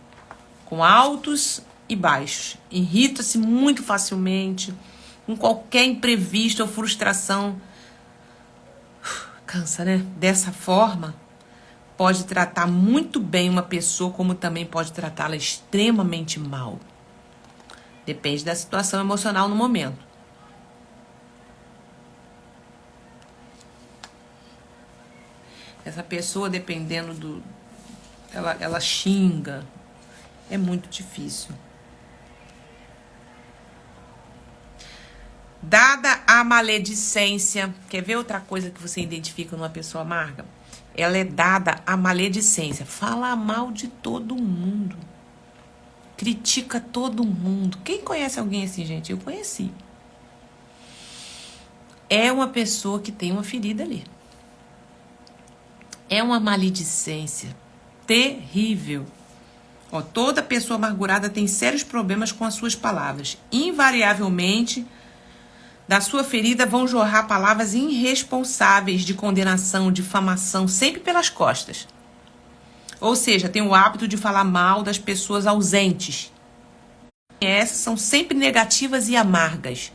com altos e baixos. Irrita-se muito facilmente, com qualquer imprevisto ou frustração. Cansa, né? Dessa forma, pode tratar muito bem uma pessoa, como também pode tratá-la extremamente mal. Depende da situação emocional no momento. Essa pessoa, dependendo do... Ela xinga. É muito difícil. Dada a maledicência, quer ver outra coisa que você identifica numa pessoa amarga? Ela é dada a maledicência. Fala mal de todo mundo. Critica todo mundo. Quem conhece alguém assim, gente? Eu conheci. É uma pessoa que tem uma ferida ali. É uma maledicência terrível. Ó, toda pessoa amargurada tem sérios problemas com as suas palavras. Invariavelmente, da sua ferida vão jorrar palavras irresponsáveis de condenação, difamação, sempre pelas costas. Ou seja, tem o hábito de falar mal das pessoas ausentes. Essas são sempre negativas e amargas.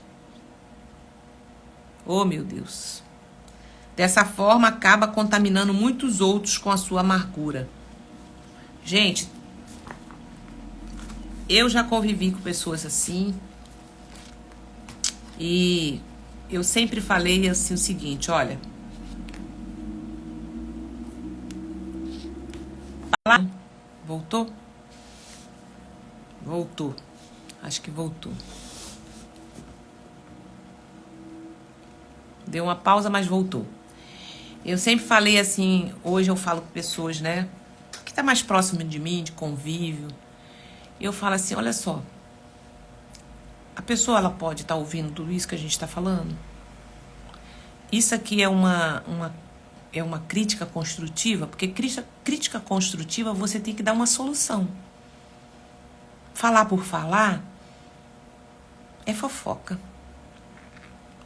Oh, meu Deus. Dessa forma, acaba contaminando muitos outros com a sua amargura. Gente, eu já convivi com pessoas assim. E eu sempre falei assim o seguinte, olha. Voltou? Voltou. Acho que voltou. Deu uma pausa, mas voltou. Eu sempre falei assim, hoje eu falo com pessoas, né, que tá mais próximo de mim, de convívio. Eu falo assim, olha só. A pessoa, ela pode estar ouvindo tudo isso que a gente está falando? Isso aqui é uma crítica construtiva, porque crítica construtiva você tem que dar uma solução. Falar por falar é fofoca.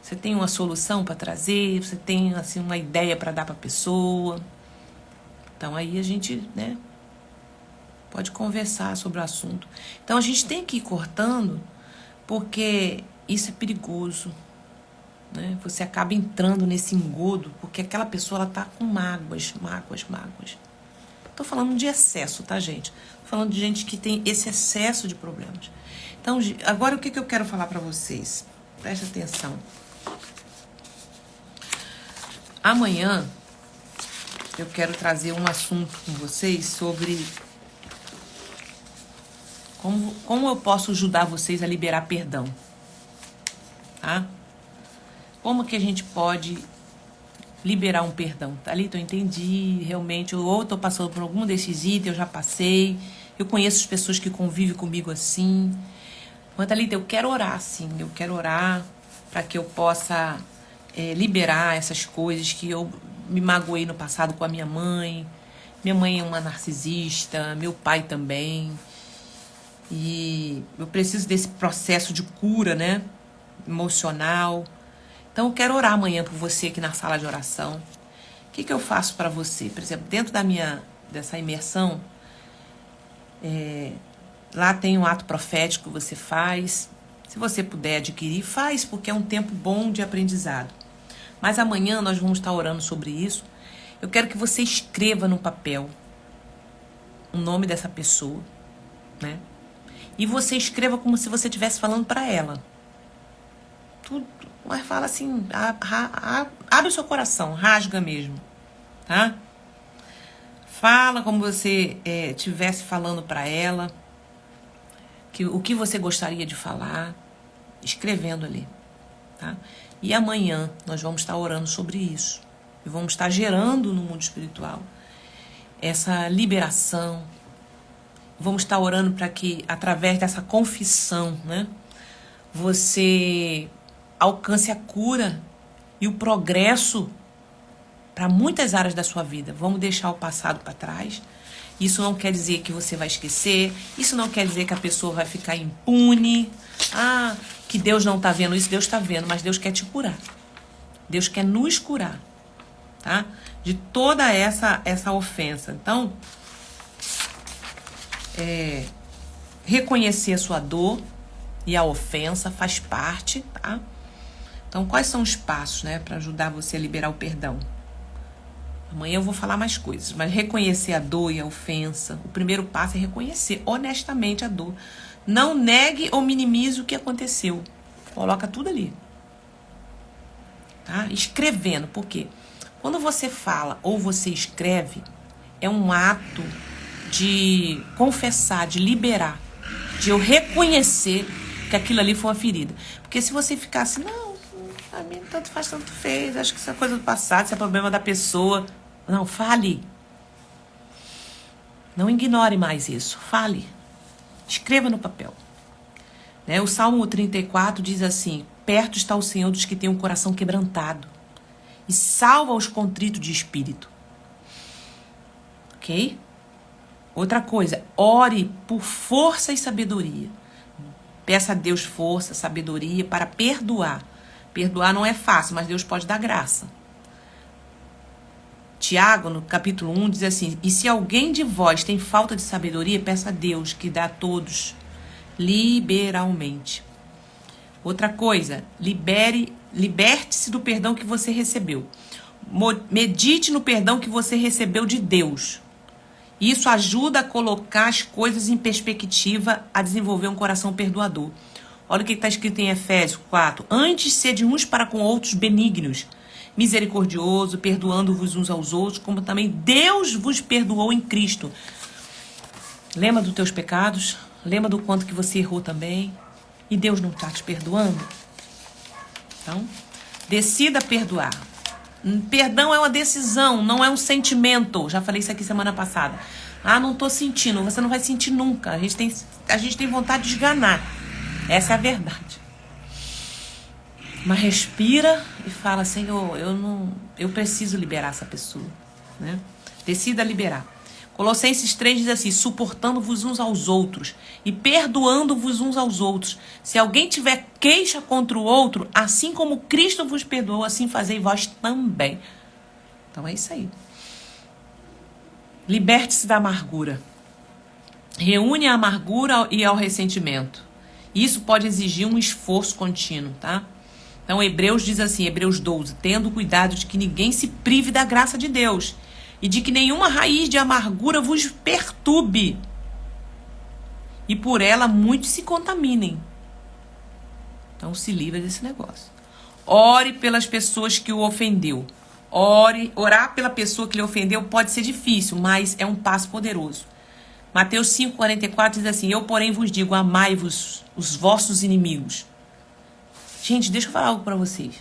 Você tem uma solução para trazer, você tem assim uma ideia para dar para a pessoa. Então aí a gente, né, pode conversar sobre o assunto. Então a gente tem que ir cortando, porque isso é perigoso, né? Você acaba entrando nesse engodo, porque aquela pessoa ela tá com mágoas. Tô falando de excesso, tá, gente? Tô falando de gente que tem esse excesso de problemas. Então, agora o que eu quero falar pra vocês? Presta atenção. Amanhã eu quero trazer um assunto com vocês sobre como eu posso ajudar vocês a liberar perdão, tá? Como que a gente pode liberar um perdão? Thalita, eu entendi, realmente, ou tô passando por algum desses itens, eu já passei, eu conheço as pessoas que convivem comigo assim. Mas, Thalita, eu quero orar, sim, eu quero orar para que eu possa liberar essas coisas que eu me magoei no passado com a minha mãe. Minha mãe é uma narcisista, meu pai também. E eu preciso desse processo de cura, né? Emocional. Então eu quero orar amanhã por você aqui na sala de oração. O que eu faço para você? Por exemplo, dentro dessa imersão, lá tem um ato profético que você faz. Se você puder adquirir, faz, porque é um tempo bom de aprendizado. Mas amanhã nós vamos estar orando sobre isso. Eu quero que você escreva no papel o nome dessa pessoa, né? E você escreva como se você estivesse falando para ela. Tudo, mas fala assim, abre o seu coração, rasga mesmo, tá? Fala como você estivesse falando para ela, o que você gostaria de falar, escrevendo ali, tá? E amanhã nós vamos estar orando sobre isso. E vamos estar gerando no mundo espiritual essa liberação. Vamos estar orando para que, através dessa confissão, né, você alcance a cura e o progresso para muitas áreas da sua vida. Vamos deixar o passado para trás. Isso não quer dizer que você vai esquecer. Isso não quer dizer que a pessoa vai ficar impune. Ah, que Deus não está vendo isso. Deus está vendo, mas Deus quer te curar. Deus quer nos curar, tá? De toda essa ofensa. Então, reconhecer a sua dor e a ofensa faz parte, tá? Então, quais são os passos, né, para ajudar você a liberar o perdão? Amanhã eu vou falar mais coisas, mas reconhecer a dor e a ofensa, o primeiro passo é reconhecer honestamente a dor. Não negue ou minimize o que aconteceu. Coloca tudo ali. Tá? Escrevendo, por quê? Quando você fala ou você escreve, é um ato de confessar, de liberar, de eu reconhecer que aquilo ali foi uma ferida. Porque se você ficar assim, não, a mim tanto faz, tanto fez, acho que isso é coisa do passado, isso é problema da pessoa. Não, fale. Não ignore mais isso, fale. Escreva no papel. Né? O Salmo 34 diz assim: perto está o Senhor dos que têm um coração quebrantado e salva os contritos de espírito. Ok? Outra coisa, ore por força e sabedoria. Peça a Deus força, sabedoria para perdoar. Perdoar não é fácil, mas Deus pode dar graça. Tiago, no capítulo 1, diz assim: e se alguém de vós tem falta de sabedoria, peça a Deus, que dá a todos liberalmente. Outra coisa, liberte-se do perdão que você recebeu. Medite no perdão que você recebeu de Deus. Isso ajuda a colocar as coisas em perspectiva, a desenvolver um coração perdoador. Olha o que está escrito em Efésios 4. Antes, sede uns para com outros benignos, misericordioso, perdoando-vos uns aos outros, como também Deus vos perdoou em Cristo. Lembra dos teus pecados? Lembra do quanto que você errou também? E Deus não está te perdoando? Então, decida perdoar. Perdão é uma decisão, não é um sentimento. Já falei isso aqui semana passada. Ah, não estou sentindo. Você não vai sentir nunca. A gente tem vontade de esganar. Essa é a verdade. Mas respira e fala: Senhor, eu preciso liberar essa pessoa. Né? Decida liberar. Colossenses 3 diz assim: suportando-vos uns aos outros e perdoando-vos uns aos outros. Se alguém tiver queixa contra o outro, assim como Cristo vos perdoou, assim fazei vós também. Então é isso aí. Liberte-se da amargura. Reúne a amargura e ao ressentimento. Isso pode exigir um esforço contínuo, tá? Então Hebreus diz assim, Hebreus 12, tendo cuidado de que ninguém se prive da graça de Deus e de que nenhuma raiz de amargura vos perturbe e por ela muitos se contaminem. Então se livra desse negócio. Ore pelas pessoas que o ofendeu. Orar pela pessoa que lhe ofendeu pode ser difícil, mas é um passo poderoso. Mateus 5,44 diz assim: eu, porém, vos digo, amai-vos os vossos inimigos. Gente, deixa eu falar algo para vocês.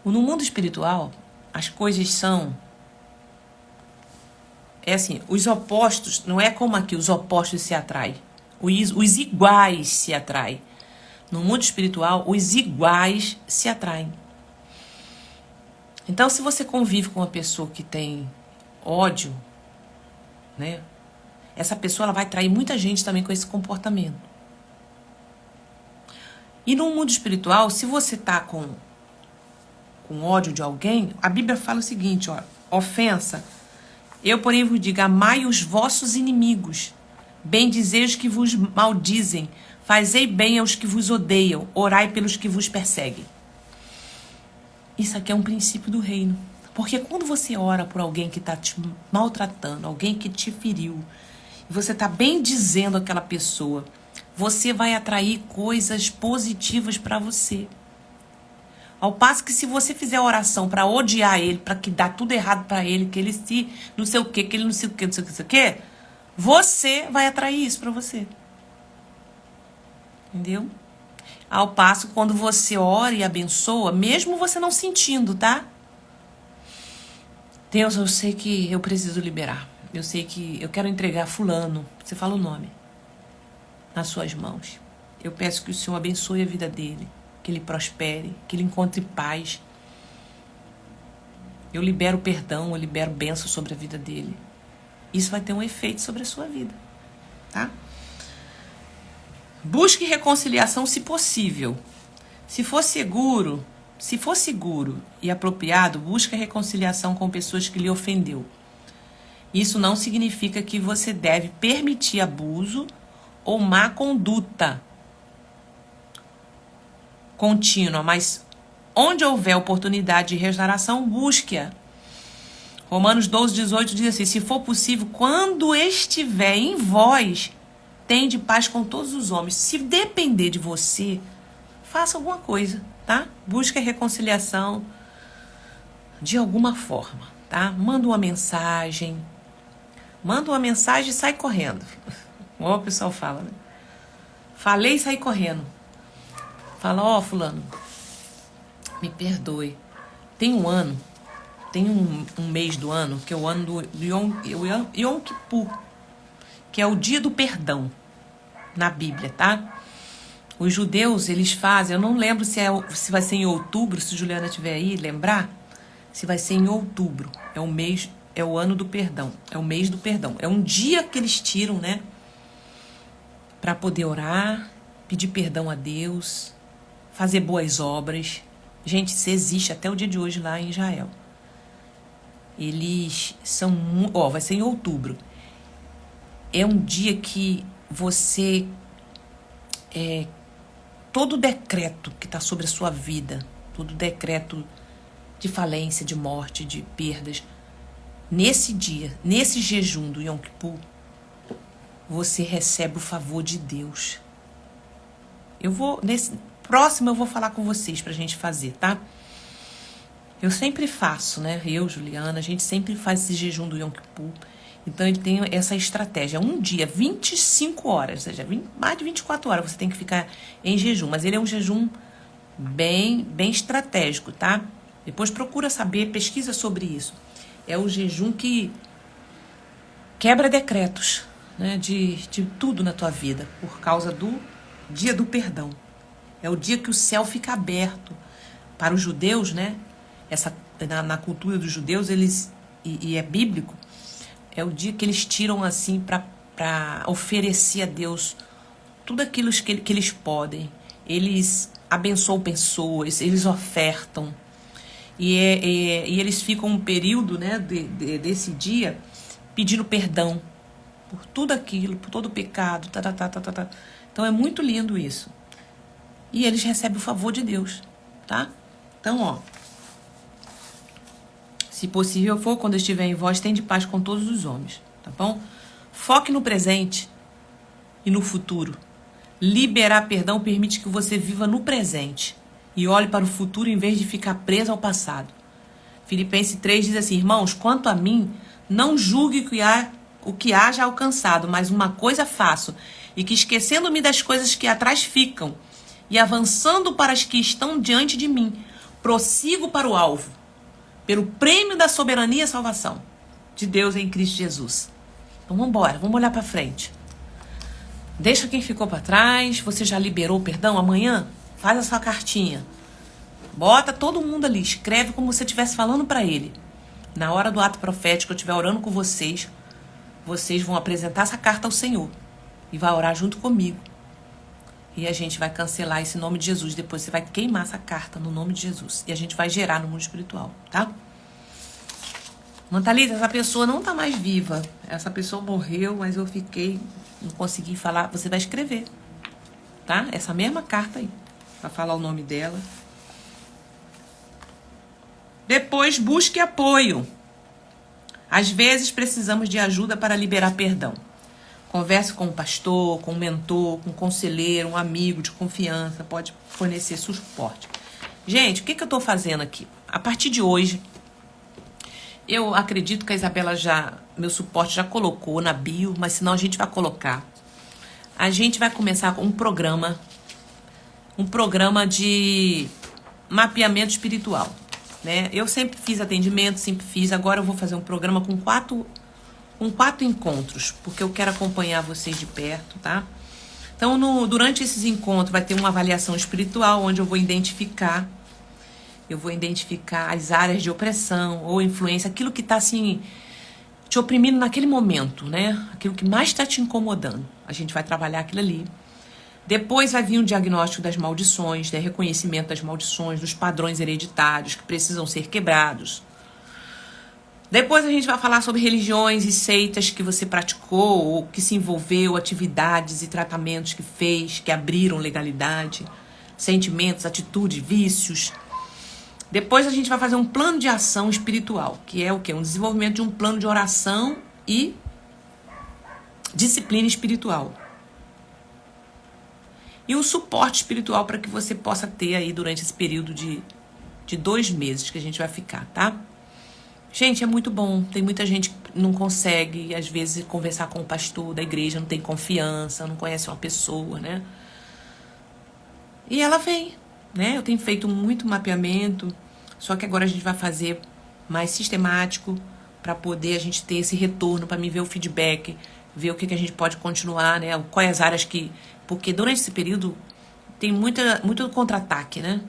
No mundo espiritual, as coisas são... É assim, os opostos, não é como aqui, os opostos se atraem. Os iguais se atraem. No mundo espiritual, os iguais se atraem. Então, se você convive com uma pessoa que tem ódio, né? Essa pessoa ela vai atrair muita gente também com esse comportamento. E no mundo espiritual, se você tá com ódio de alguém, a Bíblia fala o seguinte, ó, ofensa. Eu, porém, vos digo, amai os vossos inimigos, bendizei os que vos maldizem, fazei bem aos que vos odeiam, orai pelos que vos perseguem. Isso aqui é um princípio do reino. Porque quando você ora por alguém que está te maltratando, alguém que te feriu, e você está bendizendo aquela pessoa, você vai atrair coisas positivas para você. Ao passo que se você fizer oração para odiar ele, para que dá tudo errado para ele, que ele se não sei o que, que ele não sei o que, não sei o que, não sei o que, você vai atrair isso para você. Entendeu? Ao passo quando você ora e abençoa, mesmo você não sentindo, tá? Deus, eu sei que eu preciso liberar. Eu sei que eu quero entregar fulano, você fala o nome, nas suas mãos. Eu peço que o Senhor abençoe a vida dele, que ele prospere, que ele encontre paz. Eu libero perdão, eu libero bênção sobre a vida dele. Isso vai ter um efeito sobre a sua vida, tá? Busque reconciliação se possível. Se for seguro e apropriado, busque a reconciliação com pessoas que lhe ofendeu. Isso não significa que você deve permitir abuso ou má conduta contínua, mas onde houver oportunidade de restauração, busque-a. Romanos 12:18 diz assim: se for possível, quando estiver em vós, tende paz com todos os homens. Se depender de você, faça alguma coisa, tá? Busque a reconciliação de alguma forma, tá? Manda uma mensagem e sai correndo. Como o pessoal fala, né? Falei e saí correndo. Fala, ó, fulano, me perdoe. Tem um mês do ano, que é o ano do Yom Kippur, que é o dia do perdão na Bíblia, tá? Os judeus, eles fazem, eu não lembro se vai ser em outubro, se Juliana estiver aí, lembrar, se vai ser em outubro, é o ano do perdão, é o mês do perdão, é um dia que eles tiram, né, para poder orar, pedir perdão a Deus, fazer boas obras. Gente, isso existe até o dia de hoje lá em Israel. Eles são, vai ser em outubro. É um dia que você, todo decreto que está sobre a sua vida, todo decreto de falência, de morte, de perdas, nesse dia, nesse jejum do Yom Kippur, você recebe o favor de Deus. Nesse próximo eu vou falar com vocês pra gente fazer, tá? Eu sempre faço, né? Eu, Juliana, a gente sempre faz esse jejum do Yom Kippur. Então, ele tem essa estratégia. Um dia, 25 horas, ou seja, mais de 24 horas você tem que ficar em jejum. Mas ele é um jejum bem estratégico, tá? Depois procura saber, pesquisa sobre isso. É o jejum que quebra decretos, né? De tudo na tua vida, por causa do dia do perdão. É o dia que o céu fica aberto. Para os judeus, né? Na cultura dos judeus, e é bíblico, é o dia que eles tiram assim para oferecer a Deus tudo aquilo que eles podem. Eles abençoam pessoas, eles ofertam. E eles ficam um período, né, desse dia pedindo perdão por tudo aquilo, por todo o pecado. Então é muito lindo isso. E eles recebem o favor de Deus, tá? Então, ó, se possível for, quando estiver em vós, tende paz com todos os homens, tá bom? Foque no presente e no futuro. Liberar perdão permite que você viva no presente e olhe para o futuro em vez de ficar preso ao passado. Filipenses 3 diz assim: irmãos, quanto a mim, não julgue o que haja alcançado, mas uma coisa faço, e que esquecendo-me das coisas que atrás ficam, e avançando para as que estão diante de mim, prossigo para o alvo, pelo prêmio da soberania e salvação de Deus em Cristo Jesus. Então vamos embora, vamos olhar para frente. Deixa quem ficou para trás. Você já liberou o perdão? Amanhã faz a sua cartinha, bota todo mundo ali, escreve como se você estivesse falando para ele. Na hora do ato profético, eu estiver orando com vocês, vocês vão apresentar essa carta ao Senhor e vai orar junto comigo. E a gente vai cancelar esse nome de Jesus. Depois você vai queimar essa carta no nome de Jesus. E a gente vai gerar no mundo espiritual, tá? Mantalita, essa pessoa não tá mais viva. Essa pessoa morreu, mas eu não consegui falar. Você vai escrever, tá? Essa mesma carta aí. Vai falar o nome dela. Depois, busque apoio. Às vezes precisamos de ajuda para liberar perdão. Converse com um pastor, com um mentor, com um conselheiro, um amigo de confiança, pode fornecer suporte. Gente, o que eu estou fazendo aqui? A partir de hoje, eu acredito que a Isabela meu suporte já colocou na bio, mas senão a gente vai colocar. A gente vai começar com um programa de mapeamento espiritual, né? Eu sempre fiz atendimento, agora eu vou fazer um programa com quatro encontros, porque eu quero acompanhar vocês de perto, tá? Então, durante esses encontros vai ter uma avaliação espiritual, onde eu vou identificar Eu vou identificar as áreas de opressão ou influência, aquilo que está assim te oprimindo naquele momento, né? Aquilo que mais está te incomodando. A gente vai trabalhar aquilo ali. Depois vai vir um diagnóstico das maldições, né? Reconhecimento das maldições, dos padrões hereditários que precisam ser quebrados. Depois a gente vai falar sobre religiões e seitas que você praticou, ou que se envolveu, atividades e tratamentos que fez, que abriram legalidade, sentimentos, atitudes, vícios. Depois a gente vai fazer um plano de ação espiritual, que é o quê? Um desenvolvimento de um plano de oração e disciplina espiritual. E um suporte espiritual para que você possa ter aí durante esse período de 2 meses que a gente vai ficar, tá? Gente, é muito bom. Tem muita gente que não consegue, às vezes, conversar com o pastor da igreja, não tem confiança, não conhece uma pessoa, né? E ela vem, né? Eu tenho feito muito mapeamento, só que agora a gente vai fazer mais sistemático para poder a gente ter esse retorno, para mim ver o feedback, ver o que a gente pode continuar, né? Quais as áreas que... Porque durante esse período tem muito contra-ataque, né?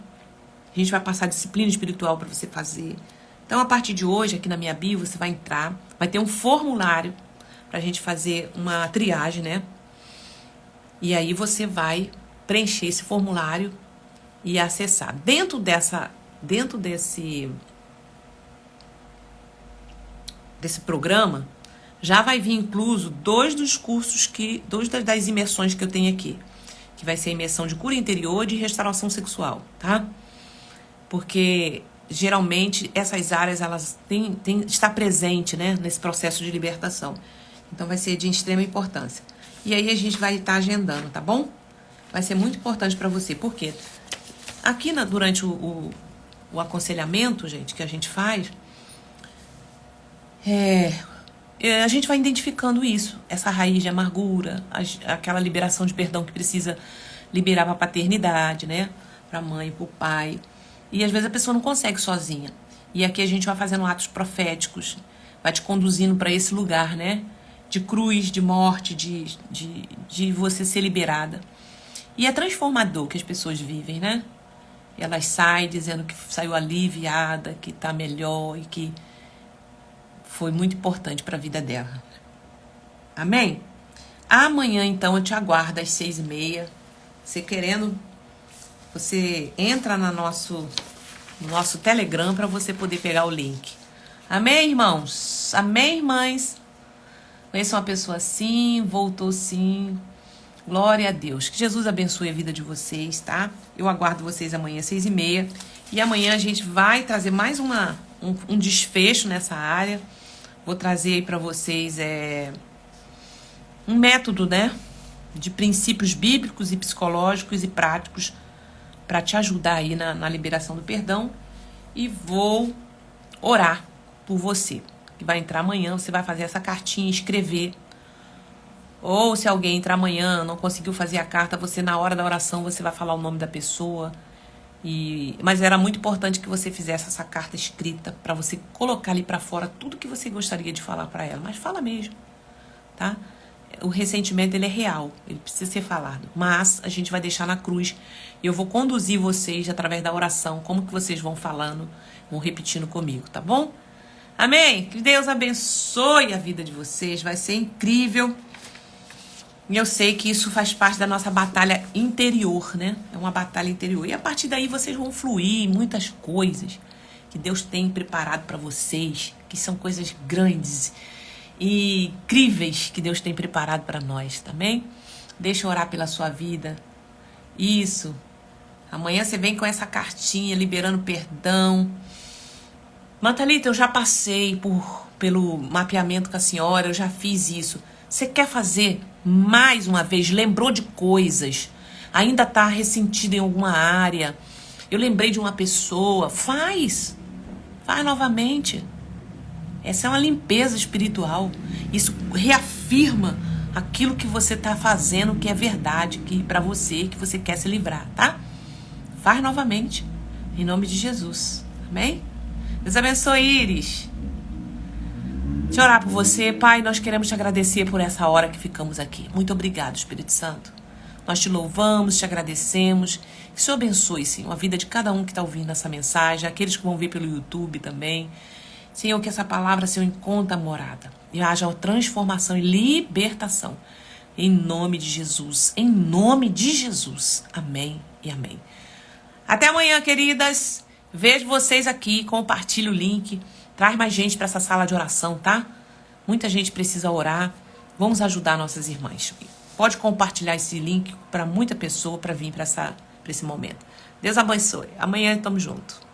A gente vai passar disciplina espiritual para você fazer. Então, a partir de hoje, aqui na minha bio, você vai entrar, vai ter um formulário pra gente fazer uma triagem, né? E aí você vai preencher esse formulário e acessar. Dentro desse programa, já vai vir incluso 2 dos cursos, 2 das imersões que eu tenho aqui. Que vai ser a imersão de cura interior e de restauração sexual, tá? Porque... geralmente, essas áreas, elas está presente, né, nesse processo de libertação. Então, vai ser de extrema importância. E aí, a gente vai estar agendando, tá bom? Vai ser muito importante para você. Por quê? Aqui, durante o aconselhamento, gente, que a gente faz, a gente vai identificando isso. Essa raiz de amargura, aquela liberação de perdão que precisa liberar para a paternidade, né? Para a mãe, para o pai. E às vezes a pessoa não consegue sozinha. E aqui a gente vai fazendo atos proféticos, vai te conduzindo para esse lugar, né? De cruz, de morte, de você ser liberada. E é transformador que as pessoas vivem, né? Elas saem dizendo que saiu aliviada, que tá melhor e que foi muito importante para a vida dela. Amém? Amanhã, então, eu te aguardo às 6h30. Você querendo... Você entra no nosso Telegram para você poder pegar o link. Amém, irmãos? Amém, irmãs? Conheço uma pessoa assim, voltou sim. Glória a Deus. Que Jesus abençoe a vida de vocês, tá? Eu aguardo vocês amanhã às 6h30. E amanhã a gente vai trazer mais um desfecho nessa área. Vou trazer aí para vocês um método, né? De princípios bíblicos e psicológicos e práticos para te ajudar aí na liberação do perdão. E vou orar por você, que vai entrar amanhã. Você vai fazer essa cartinha, escrever. Ou se alguém entrar amanhã, não conseguiu fazer a carta, você na hora da oração você vai falar o nome da pessoa. Mas era muito importante que você fizesse essa carta escrita para você colocar ali para fora tudo que você gostaria de falar para ela. Mas fala mesmo, tá? O ressentimento, ele é real, ele precisa ser falado. Mas a gente vai deixar na cruz. E eu vou conduzir vocês através da oração, como que vocês vão falando, vão repetindo comigo, tá bom? Amém? Que Deus abençoe a vida de vocês, vai ser incrível. E eu sei que isso faz parte da nossa batalha interior, né? É uma batalha interior. E a partir daí vocês vão fluir em muitas coisas que Deus tem preparado para vocês, que são coisas grandes e incríveis que Deus tem preparado para nós, também. Deixa eu orar pela sua vida. Isso. Amanhã você vem com essa cartinha, liberando perdão. Thalita, eu já passei pelo mapeamento com a senhora, eu já fiz isso. Você quer fazer mais uma vez? Lembrou de coisas? Ainda está ressentido em alguma área? Eu lembrei de uma pessoa. Faz novamente. Essa é uma limpeza espiritual. Isso reafirma aquilo que você está fazendo, que é verdade, que para você, que você quer se livrar, tá? Faz novamente, em nome de Jesus. Amém? Deus abençoe, Iris. Deixa eu orar por você. Pai, nós queremos te agradecer por essa hora que ficamos aqui. Muito obrigado, Espírito Santo. Nós te louvamos, te agradecemos. Que o Senhor abençoe, Senhor, a vida de cada um que está ouvindo essa mensagem, aqueles que vão ver pelo YouTube também. Senhor, que essa palavra, Senhor, encontre a morada e haja transformação e libertação. Em nome de Jesus. Em nome de Jesus. Amém e amém. Até amanhã, queridas. Vejo vocês aqui. Compartilhe o link. Traz mais gente para essa sala de oração, tá? Muita gente precisa orar. Vamos ajudar nossas irmãs. Pode compartilhar esse link para muita pessoa para vir para esse momento. Deus abençoe. Amanhã estamos juntos.